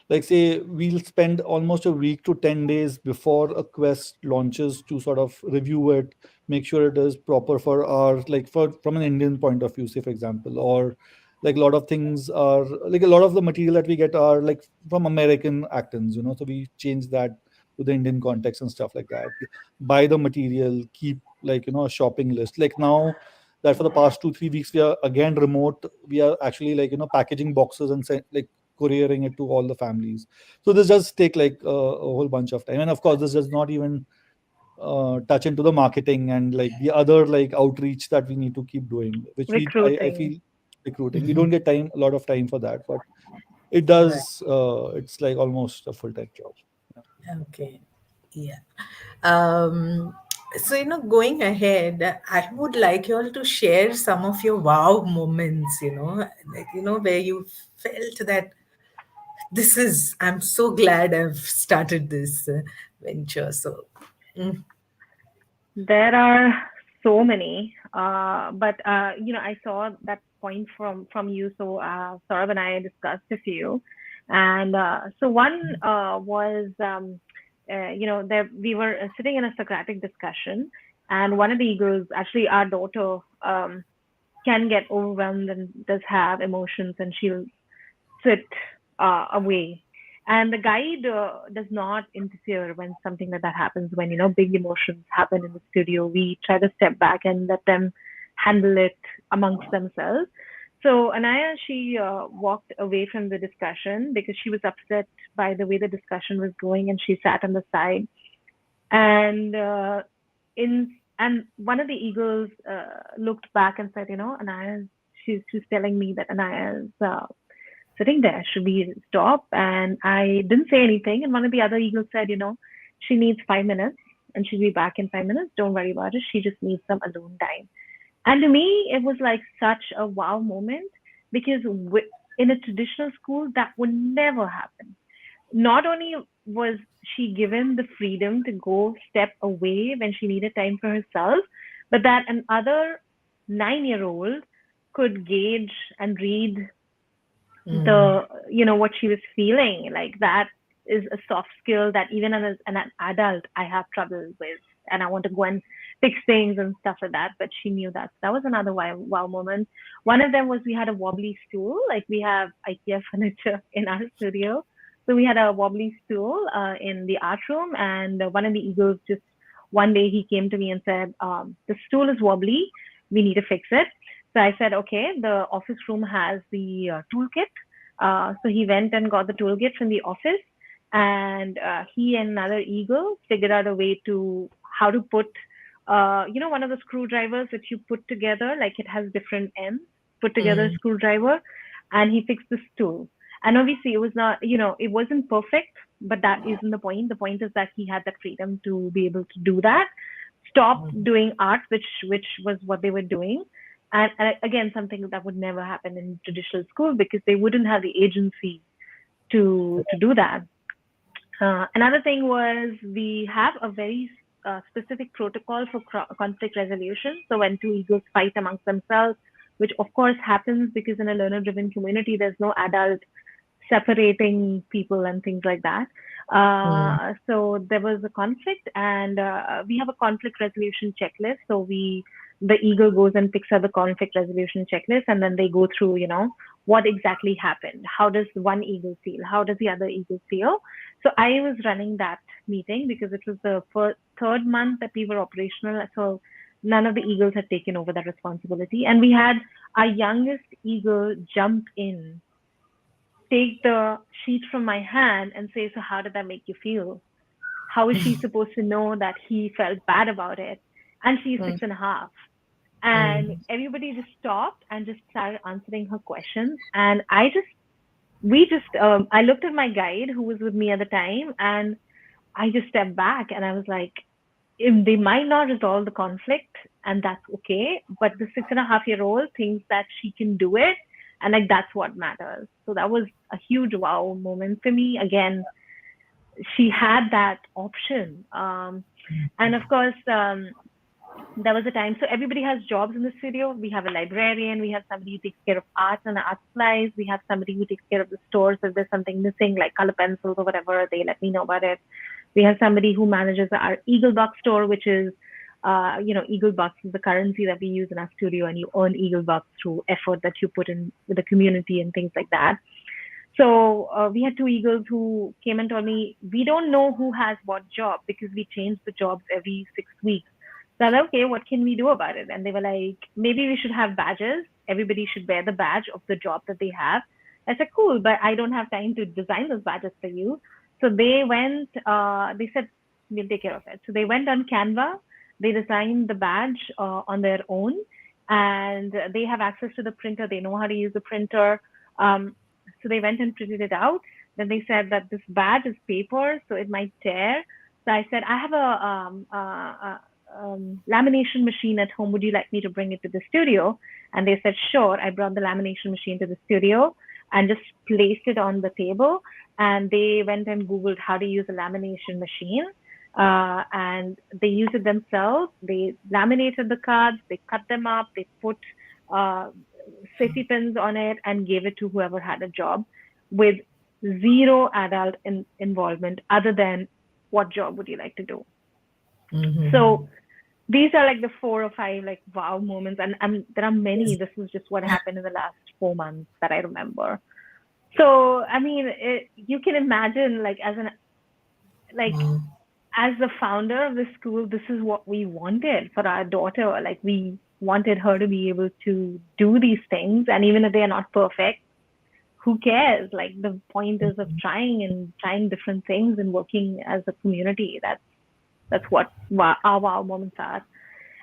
like say we'll spend almost a week to 10 days before a quest launches to sort of review it, make sure it is proper for our like for from an Indian point of view, say for example, or like a lot of things are like a lot of the material that we get are like from American actors, so we change that to the Indian context and stuff like that. Buy the material, keep like a shopping list. Like now that for the past 2-3 weeks we are again remote, we are actually like packaging boxes and like couriering it to all the families. So this does take like a whole bunch of time, and of course this does not even touch into the marketing and like the other like outreach that we need to keep doing, which I Recruiting. feel recruiting. We don't get a lot of time for that, but it Right. does. It's like almost a full time job. Okay. Yeah. Um, so, going ahead, I would like you all to share some of your wow moments, like, where you felt that I'm so glad I've started this venture. So, mm, There are so many, but I saw that point from you. So Saurabh and I discussed a few, and so one was there we were sitting in a Socratic discussion, and one of the egos, actually our daughter, can get overwhelmed and does have emotions, and she'll sit away. And the guide does not interfere when something like that happens. When big emotions happen in the studio, we try to step back and let them handle it amongst themselves. So Anaya, she walked away from the discussion because she was upset by the way the discussion was going, and she sat on the side. And and one of the eagles looked back and said, Anaya, she's telling me that Anaya's sitting there. Should we stop? And I didn't say anything. And one of the other eagles said, she needs 5 minutes and she'll be back in 5 minutes. Don't worry about it. She just needs some alone time. And to me, it was like such a wow moment because in a traditional school, that would never happen. not only was she given the freedom to go step away when she needed time for herself, but that another 9-year-old could gauge and read the, what she was feeling. Like, that is a soft skill that even as an adult I have trouble with, and I want to go and fix things and stuff like that. But she knew that. So that was another wow moment. One of them was we had a wobbly stool. Like, we have IKEA furniture in our studio, so we had a wobbly stool in the art room, and one of the eagles just one day he came to me and said, "The stool is wobbly. We need to fix it." So I said, "Okay." The office room has the toolkit. So he went and got the toolkit from the office, and he and another eagle figured out a way to how to put, one of the screwdrivers that you put together, like it has different ends, put together a screwdriver, and he fixed the stool. And obviously, it was not, it wasn't perfect, but that isn't the point. The point is that he had that freedom to be able to do that, stop doing art, which was what they were doing. And again, something that would never happen in traditional school because they wouldn't have the agency to do that. Another thing was we have a very specific protocol for conflict resolution. So when two egos fight amongst themselves, which of course happens because in a learner-driven community, there's no adult separating people and things like that. So there was a conflict, and we have a conflict resolution checklist. So the eagle goes and picks up the conflict resolution checklist, and then they go through, what exactly happened. How does one eagle feel? How does the other eagle feel? So I was running that meeting because it was the third month that we were operational. So none of the eagles had taken over that responsibility, and we had our youngest eagle jump in, take the sheet from my hand and say, "So how did that make you feel?" How is she supposed to know that he felt bad about it? And she's 6.5. And everybody just stopped and just started answering her questions. And I looked at my guide who was with me at the time, and I just stepped back and I was like, if they might not resolve the conflict, and that's okay, but the 6.5-year-old thinks that she can do it, and like that's what matters. So that was a huge wow moment for me. Again, she had that option. And of course, there was a time, so everybody has jobs in the studio. We have a librarian, we have somebody who takes care of art and art supplies, we have somebody who takes care of the stores. If there's something missing, like color pencils or whatever, they let me know about it. We have somebody who manages our Eagle Bucks store, which is, Eagle Bucks is the currency that we use in our studio, and you earn Eagle Bucks through effort that you put in with the community and things like that. So we had two eagles who came and told me, we don't know who has what job because we change the jobs every 6 weeks. So I was like, okay, what can we do about it? And they were like, maybe we should have badges. Everybody should wear the badge of the job that they have. I said, cool, but I don't have time to design those badges for you. So they went, they said, we'll take care of it. So they went on Canva. They designed the badge on their own, and they have access to the printer. They know how to use the printer. So they went and printed it out. Then they said that this badge is paper, so it might tear. So I said, I have a lamination machine at home. Would you like me to bring it to the studio? And they said, sure. I brought the lamination machine to the studio and just placed it on the table. And they went and Googled how to use a lamination machine. And they used it themselves. They laminated the cards, they cut them up, they put safety pins on it and gave it to whoever had a job with zero adult involvement other than what job would you like to do. So these are like the 4 or 5 like wow moments, and there are many. This is just what happened in the last 4 months that I remember. So I mean, you can imagine, like as the founder of the school, this is what we wanted for our daughter. Like we wanted her to be able to do these things, and even if they are not perfect, who cares? Like the point is of trying different things and working as a community. That's what our wow moments are.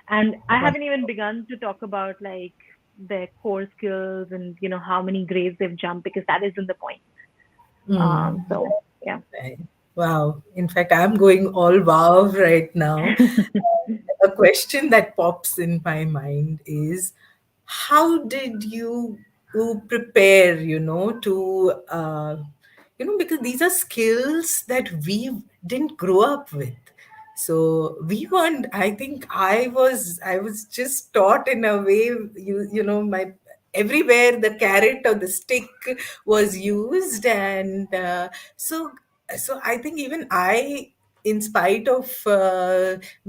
And I haven't even begun to talk about like their core skills and how many grades they've jumped, because that isn't the point. So yeah. Wow. In fact, I'm going all wow right now. A question that pops in my mind is, how did you prepare, to because these are skills that we didn't grow up with. So we weren't, I think I was just taught in a way, my everywhere the carrot or the stick was used. And so I think even I, in spite of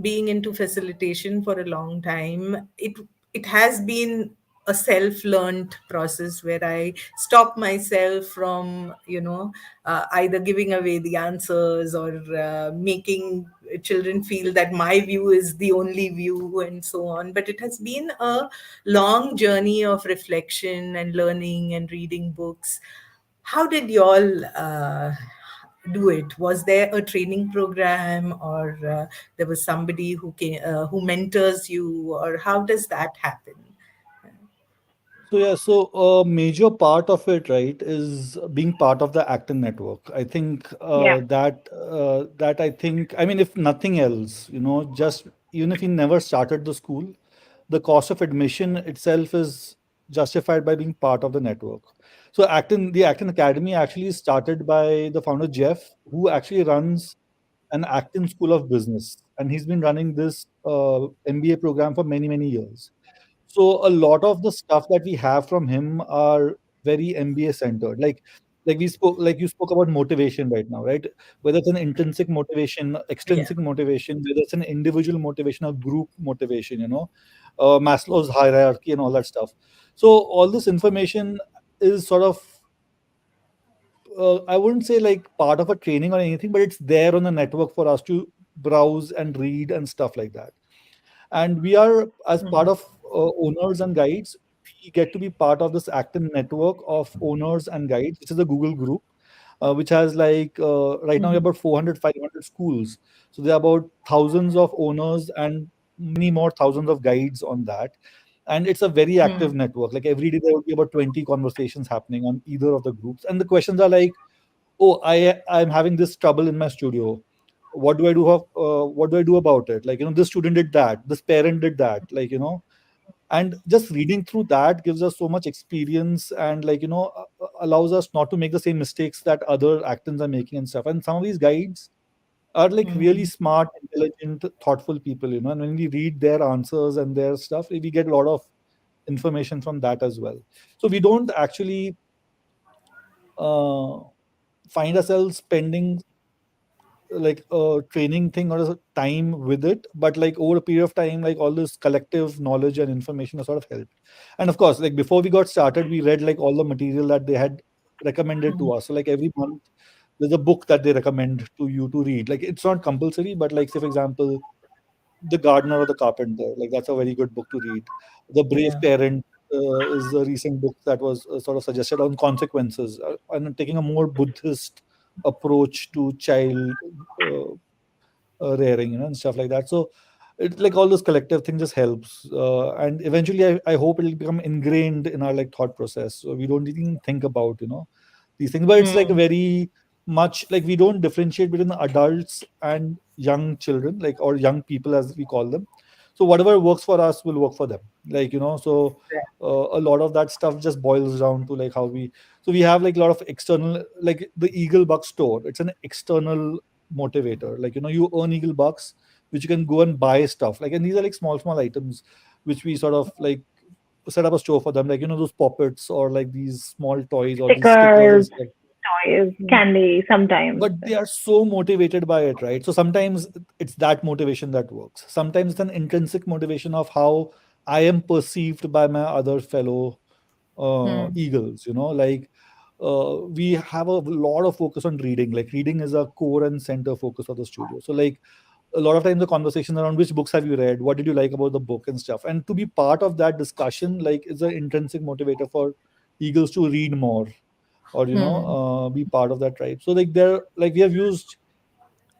being into facilitation for a long time, it has been a self-learned process where I stop myself from, either giving away the answers or making children feel that my view is the only view and so on. But it has been a long journey of reflection and learning and reading books. How did y'all do it? Was there a training program, or there was somebody who mentors you, or how does that happen? So yeah, so a major part of it, right, is being part of the Acton network. I think Yeah. that I think, I mean, if nothing else, just even if you never started the school, the cost of admission itself is justified by being part of the network. So the Acton Academy actually started by the founder Jeff, who actually runs an Acton School of Business, and he's been running this MBA program for many many years. So a lot of the stuff that we have from him are very MBA centered. Like you spoke about motivation right now, right? Whether it's an intrinsic motivation, Yeah. extrinsic motivation, whether it's an individual motivation or group motivation, Maslow's hierarchy and all that stuff. So all this information is sort of, I wouldn't say like part of a training or anything, but it's there on the network for us to browse and read and stuff like that. And we are, as part Mhm. of owners and guides, we get to be part of this active network of owners and guides, which is a Google group, which has like right now we have Mhm. about 400 500 schools. So there are about thousands of owners and many more thousands of guides on that. And it's a very active Mhm. network. Like every day there will be about 20 conversations happening on either of the groups, and the questions are like, oh, I'm having this trouble in my studio. What do I do? What do I do about it? Like, this student did that, this parent did that, like, and just reading through that gives us so much experience, and like, allows us not to make the same mistakes that other actors are making and stuff. And some of these guides are like really Mhm. smart, intelligent, thoughtful people, and when we read their answers and their stuff, we get a lot of information from that as well. So we don't actually uh, find ourselves spending like a training thing or a time with it, but like over a period of time, like all this collective knowledge and information has sort of helped. And of course, like before we got started, we read like all the material that they had recommended to us. So like every month there's a book that they recommend to you to read. Like it's not compulsory, but like say for example, The Gardener or the Carpenter, like that's a very good book to read. The Brave Yeah. Parent is a recent book that was sort of suggested on consequences, and taking a more Buddhist approach to child uh, rearing, and stuff like that. So it's like all this collective thing just helps, and eventually, I hope it'll become ingrained in our like thought process. So we don't even think about these things, but it's like a Mm. very much like we don't differentiate between adults and young children, like or young people as we call them. So whatever works for us will work for them, like so. A lot of that stuff just boils down to like how we have like a lot of external, like the Eagle Buck store. It's an external motivator. Like you earn Eagle Bucks, which you can go and buy stuff. Like, and these are like small items, which we sort of like set up a store for them. Like those poppets or like these small toys or these stickers and Stickers, stuff. toys, candy sometimes. But they are so motivated by it, right? So sometimes it's that motivation that works. Sometimes it's an intrinsic motivation of how I am perceived by my other fellow Mm. eagles. Like we have a lot of focus on reading. Like reading is a core and center focus of the studio. So like a lot of times the conversation around which books have you read, what did you like about the book and stuff, and to be part of that discussion like is an intrinsic motivator for eagles to read more, or Mm. be part of that tribe. So like there, like we have used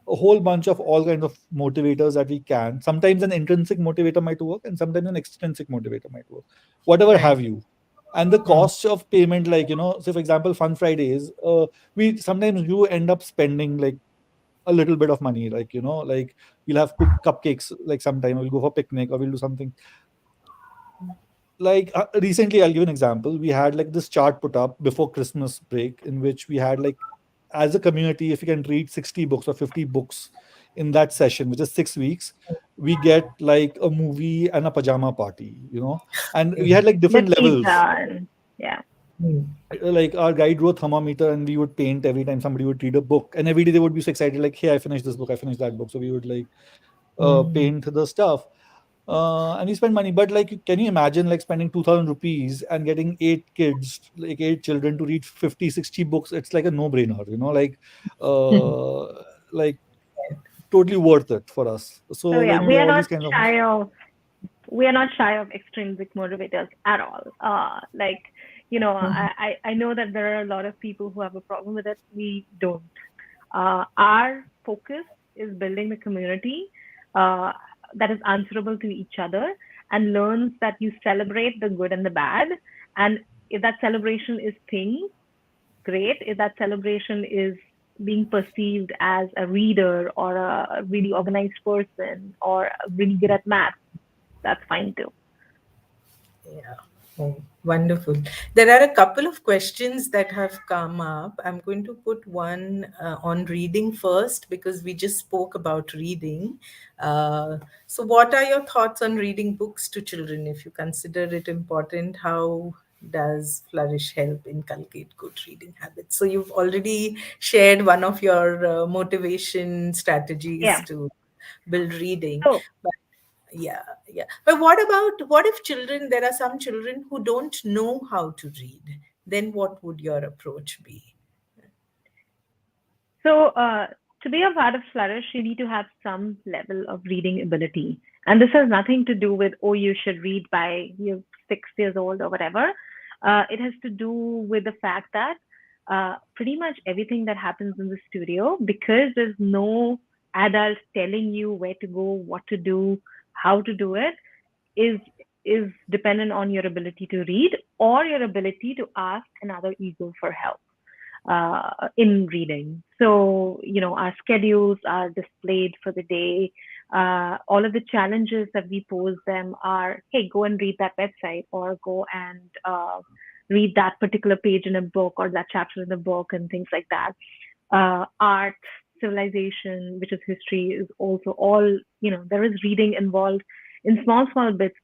a whole bunch of all kinds of motivators that we can. Sometimes an intrinsic motivator might work, and sometimes an extrinsic motivator might work. Whatever Right. have you. And the Mm. cost of payment, like say for example, Fun Fridays, we sometimes you end up spending like a little bit of money, like like we'll have cupcakes, like sometime we'll go for picnic or we'll do something. Like recently, I'll give an example. We had like this chart put up before Christmas break in which we had like as a community, if we can read 60 books or 50 books in that session, which is 6 weeks, we get like a movie and a pajama party, and we had like With different pizza levels. and yeah. Mm. Like our guide wrote thermometer, and we would paint every time somebody would read a book, and every day they would be so excited, like, hey, I finished this book, I finished that book. So we would like Mm. paint the stuff, and we spend money. But like, can you imagine like spending 2,000 rupees and getting 8 kids, like 8 children, to read 50, 60 books? It's like a no-brainer, like, like totally worth it for us. So So yeah, like we we have are all not these kind of. shy of we are not shy of extrinsic motivators at all. Like, I know that there are a lot of people who have a problem with it. We don't. Our focus is building the community uh, that is answerable to each other and learns that you celebrate the good and the bad. And if that celebration is things, great. If that celebration is being perceived as a reader or a really organized person or really good at math, that's fine too. Yeah. Oh, wonderful. There are a couple of questions that have come up. I'm going to put one on reading first because we just spoke about reading. So, what are your thoughts on reading books to children? If you consider it important, how does Flourish help inculcate good reading habits? So, you've already shared one of your motivation strategies Yeah. to build reading. So But yeah, yeah. But what if children, there are some children who don't know how to read? Then what would your approach be? So, to be a part of Flourish, you need to have some level of reading ability. And this has nothing to do with, oh, you should read by you're 6 years old or whatever. It has to do with the fact that pretty much everything that happens in the studio, because there's no adult telling you where to go, what to do, how to do it, is is dependent on your ability to read or your ability to ask another ego for help in reading. So, our schedules are displayed for the day. All of the challenges that we pose them are, hey, go and read that website or go and read that particular page in a book or that chapter in the book and things like that. Art, civilization, which is history, is also all, there is reading involved in small, small bits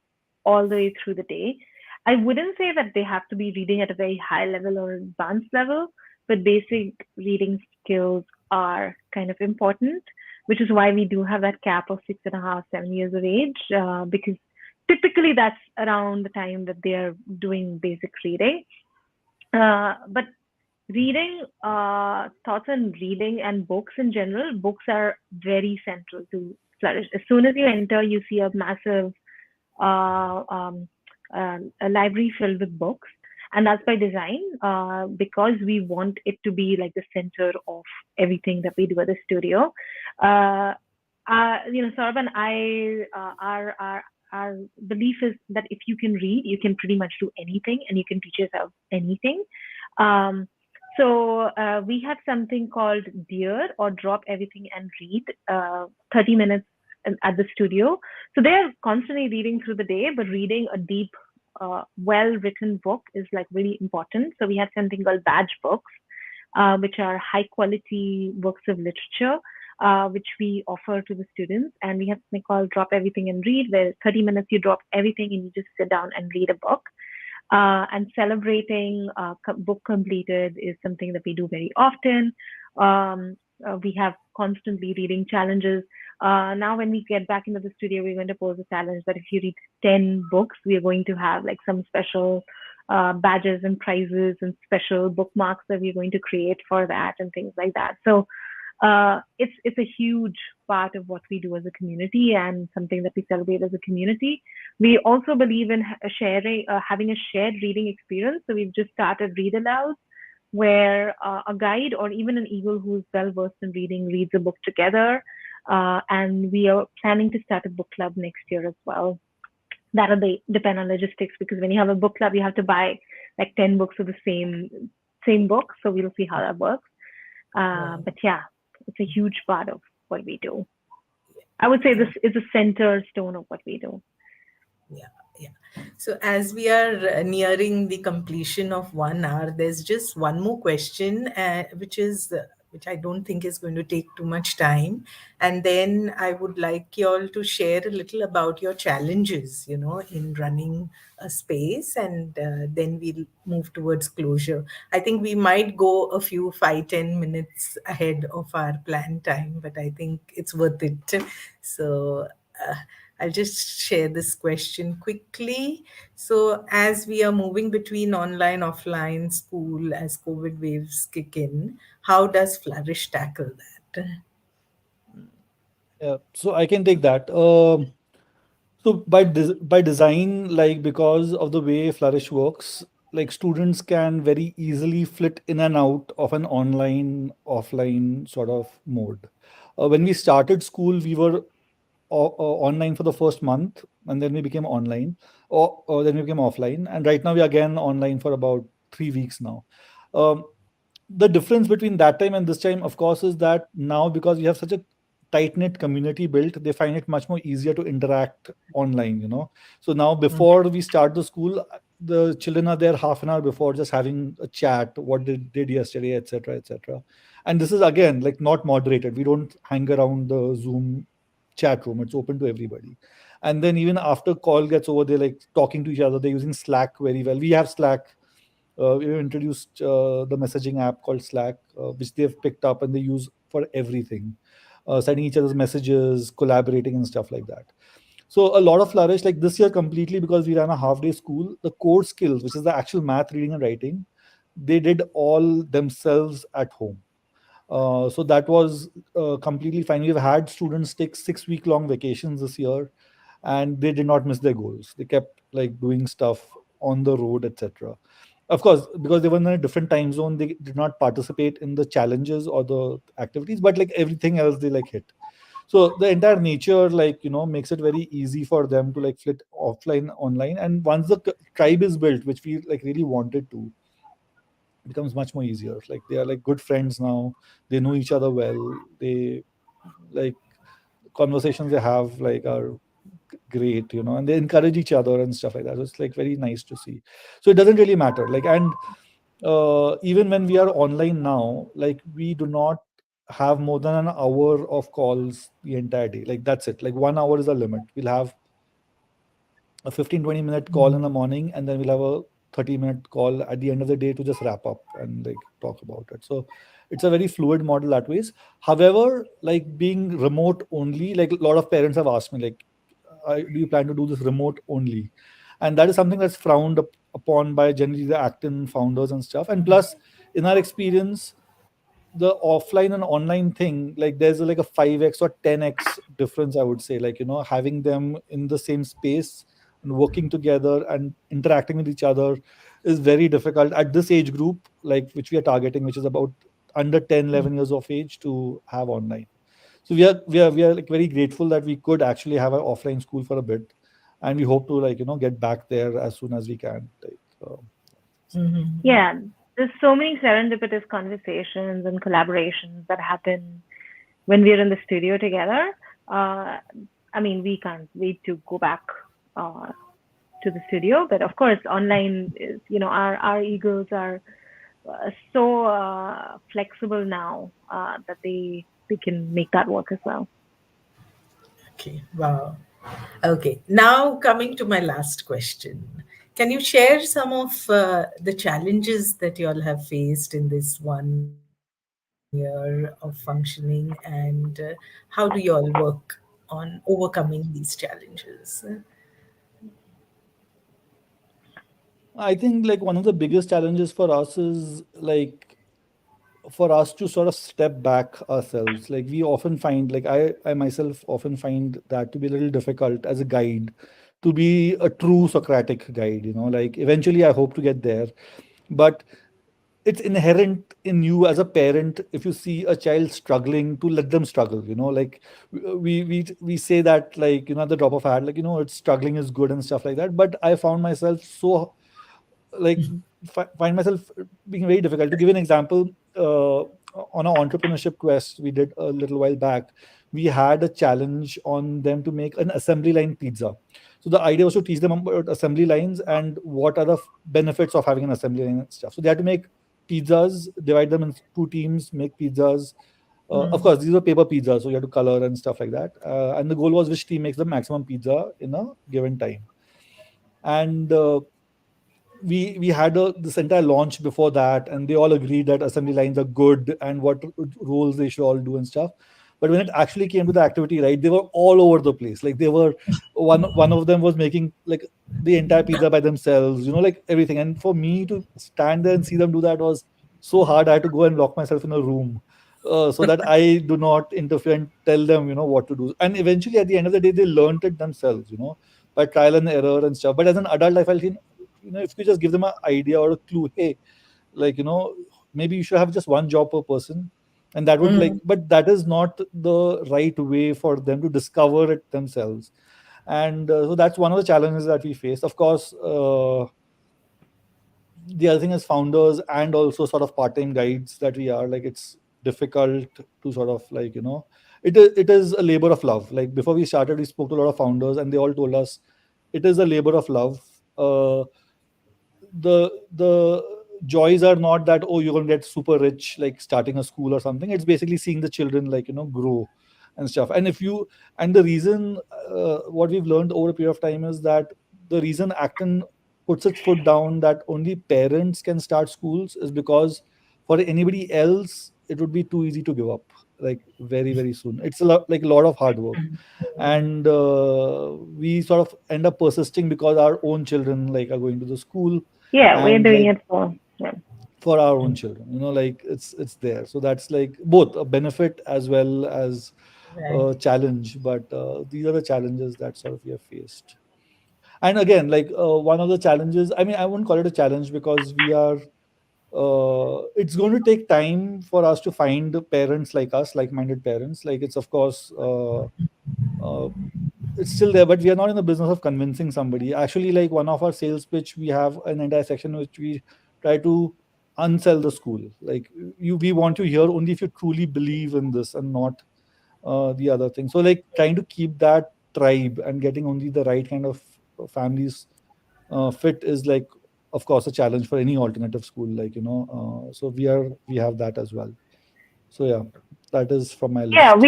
all the way through the day. I wouldn't say that they have to be reading at a very high level or advanced level, but basic reading skills are kind of important, which is why we do have that cap of 6.5, 7 years of age, because typically that's around the time that they're doing basic reading. But reading, thoughts on reading and books in general, books are very central to Flourish. As soon as you enter, you see a massive uh, um, a library filled with books. And that's by design, because we want it to be like the center of everything that we do at the studio. Uh, Saurabh and I, our belief is that if you can read, you can pretty much do anything and you can teach yourself anything. Um, so we have something called DEAR, or Drop Everything and Read, 30 minutes at the studio. So they're constantly reading through the day, but reading a deep, well-written book is like really important. So we have something called badge books, which are high-quality works of literature, which we offer to the students. And we have something called Drop Everything and Read, where 30 minutes you drop everything and you just sit down and read a book. And celebrating book completed is something that we do very often. We have constantly reading challenges. Now, when we get back into the studio, we're going to pose a challenge that if you read 10 books, we are going to have like some special badges and prizes and special bookmarks that we're going to create for that and things like that. So it's a huge part of what we do as a community and something that we celebrate as a community. We also believe in sharing, having a shared reading experience. So we've just started Read Aloud, where a guide or even an eagle who's well versed in reading reads a book together. And we are planning to start a book club next year as well. That'll depend on logistics, because when you have a book club, you have to buy like 10 books of the same book. So we'll see how that works. But yeah, it's a huge part of what we do. I would say this is a center stone of what we do. Yeah, yeah. So as we are nearing the completion of 1 hour, there's just one more question, which is which I don't think is going to take too much time. And then I would like you all to share a little about your challenges, in running a space, and then we'll move towards closure. I think we might go a few 5-10 minutes ahead of our planned time, but I think it's worth it. So, uh, I'll just share this question quickly. So, as we are moving between online, offline, school, as COVID waves kick in, how does Flourish tackle that? Yeah, so I can take that. So by design, like because of the way Flourish works, like students can very easily flit in and out of an online offline sort of mode. When we started school, we were online for the first month, and then we became online, or then we became offline, and right now we are again online for about 3 weeks now. Um, the difference between that time and this time, of course, is that now because we have such a tight knit community built, they find it much more easier to interact online. So now, before we start the school, the children are there half an hour before, just having a chat, what they did yesterday, etc., etc. And this is again like not moderated. We don't hang around the Zoom chat room. It's open to everybody. And then even after call gets over, they're like talking to each other. They're using Slack very well. We have Slack. We introduced the messaging app called Slack, which they've picked up and they use for everything, sending each other's messages, collaborating, and stuff like that. So a lot of Flourish, like this year completely, because we ran a half day school, the core skills, which is the actual math, reading, and writing, they did all themselves at home. So that was completely fine. We've had students take 6 week long vacations this year, and they did not miss their goals. They kept like doing stuff on the road, etc. Of course, because they were in a different time zone, they did not participate in the challenges or the activities, but like everything else, they like hit. So the entire nature, like makes it very easy for them to like flit offline, online, and once the tribe is built, which we like really wanted to, becomes much more easier. Like they are like good friends now. They know each other well. They like conversations they have like are great, and they encourage each other and stuff like that. So it's like very nice to see. So it doesn't really matter. Like, and even when we are online now, like we do not have more than an hour of calls the entire day. Like that's it. Like 1 hour is a limit. We'll have a 15-20 minute call in the morning, and then we'll have a 30-minute call at the end of the day to just wrap up and like talk about it. So it's a very fluid model that ways. However, like being remote only, like a lot of parents have asked me like, do you plan to do this remote only? And that is something that's frowned upon by generally the Acton founders and stuff. And plus, in our experience, the offline and online thing, like there's like a 5x or 10x difference, I would say. Like, having them in the same space and working together and interacting with each other is very difficult at this age group, like which we are targeting, which is about under 10, 11 years of age, to have online. So we are like very grateful that we could actually have an offline school for a bit, and we hope to like get back there as soon as we can. Yeah, there's so many serendipitous conversations and collaborations that happen when we're in the studio together. I mean, we can't wait to go back to the studio, but of course, online is, our egos are so flexible now that they can make that work as well. Okay, wow. Okay, now coming to my last question. Can you share some of the challenges that you all have faced in this 1 year of functioning, and how do you all work on overcoming these challenges? I think like one of the biggest challenges for us is like for us to sort of step back ourselves. Like we often find, like I myself often find that to be a little difficult as a guide, to be a true Socratic guide. Like eventually I hope to get there, but it's inherent in you as a parent, if you see a child struggling, to let them struggle. Like we say that, like at the drop of a hat, like it's struggling is good and stuff like that. But I found myself so like find myself being very difficult. To give an example, on our entrepreneurship quest we did a little while back, we had a challenge on them to make an assembly line pizza. So the idea was to teach them about assembly lines and what are the benefits of having an assembly line and stuff. So they had to make pizzas, divide them into two teams, make pizzas. Of Mm. course, these are paper pizzas, so you have to color and stuff like that. And the goal was which team makes the maximum pizza in a given time. And we had this entire launch before that, and they all agreed that assembly lines are good and what roles they should all do and stuff. But when it actually came to the activity, right, they were all over the place. Like they were one of them was making like the entire pizza by themselves, like everything. And for me to stand there and see them do that was so hard. I had to go and lock myself in a room, so that I do not interfere and tell them, what to do. And eventually, at the end of the day, they learned it themselves, by trial and error and stuff. But as an adult, I felt, if you just give them an idea or a clue, hey, like, maybe you should have just one job per person, and that would like, Mm. but that is not the right way for them to discover it themselves. And so that's one of the challenges that we face. Of course, the other thing is founders and also sort of part-time guides that we are, like, it's difficult to sort of like, it is a labor of love. Like before we started, we spoke to a lot of founders and they all told us it is a labor of love. The joys are not that, oh, you're going to get super rich like starting a school or something. It's basically seeing the children like, grow and stuff. And if you and the reason, what we've learned over a period of time is that the reason Acton puts its foot down that only parents can start schools is because for anybody else it would be too easy to give up, like very very soon. It's a lot of hard work. And we sort of end up persisting because our own children like are going to the school, Yeah, we're and doing like it for, yeah. for our own children, like it's there. So that's like both a benefit as well as Right. a challenge. But these are the challenges that sort of we have faced. And again, like, one of the challenges, I mean, I wouldn't call it a challenge because we are it's going to take time for us to find parents like us, like-minded parents. Like, it's of course, uh, it's still there, but we are not in the business of convincing somebody. Actually, like one of our sales pitch, we have an entire section which we try to unsell the school. Like, we want you here only if you truly believe in this and not the other thing. So like trying to keep that tribe and getting only the right kind of families fit is like, of course, a challenge for any alternative school. Like, so we have that as well. So yeah, that is from my Yeah, list.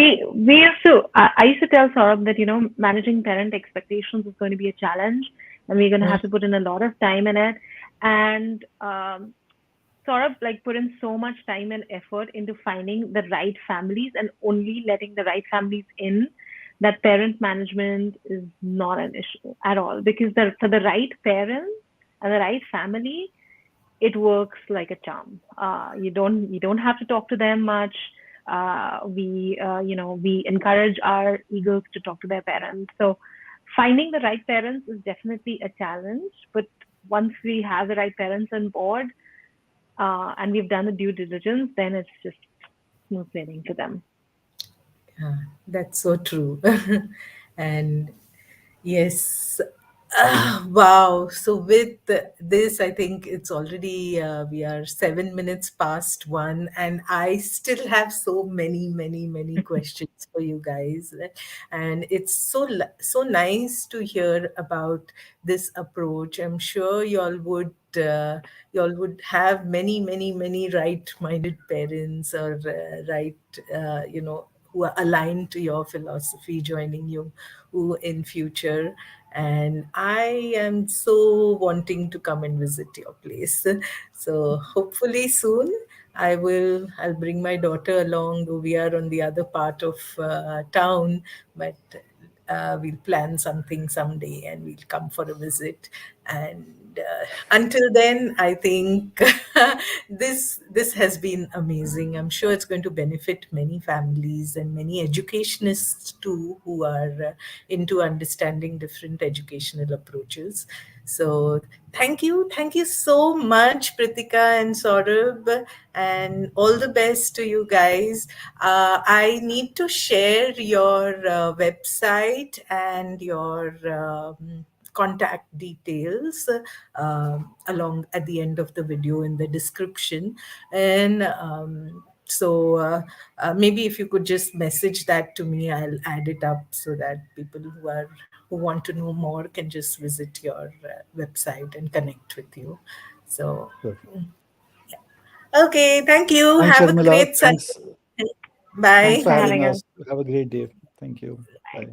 we used to. I used to tell Saurabh that managing parent expectations is going to be a challenge, and we're going to Mm. have to put in a lot of time in it. And Saurabh like put in so much time and effort into finding the right families and only letting the right families in. That parent management is not an issue at all because for the right parents and the right family, it works like a charm. You don't have to talk to them much. We encourage our eagles to talk to their parents. So finding the right parents is definitely a challenge. But once we have the right parents on board, and we've done the due diligence, then it's just smooth sailing to them. Yeah, that's so true. And yes. Wow. So with this, I think it's already we are 7 minutes past one, and I still have so many, many, many questions for you guys. And it's so nice to hear about this approach. I'm sure y'all would have many, many, many right-minded parents or right, who are aligned to your philosophy joining you who in future. And I am so wanting to come and visit your place. So hopefully soon I'll bring my daughter along, though we are on the other part of town, but we'll plan something someday and we'll come for a visit. And until then, I think this has been amazing. I'm sure it's going to benefit many families and many educationists too, who are into understanding different educational approaches. So thank you so much, Pritika and Saurabh, and all the best to you guys. I need to share your website and your contact details along at the end of the video in the description. And maybe if you could just message that to me, I'll add it up so that people who want to know more can just visit your website and connect with you. So Sure. Okay, thank you. Thanks, Have a Sharmila. great Sunday. Thanks Bye. for for having having us. us. Have a great day. Thank you. Bye.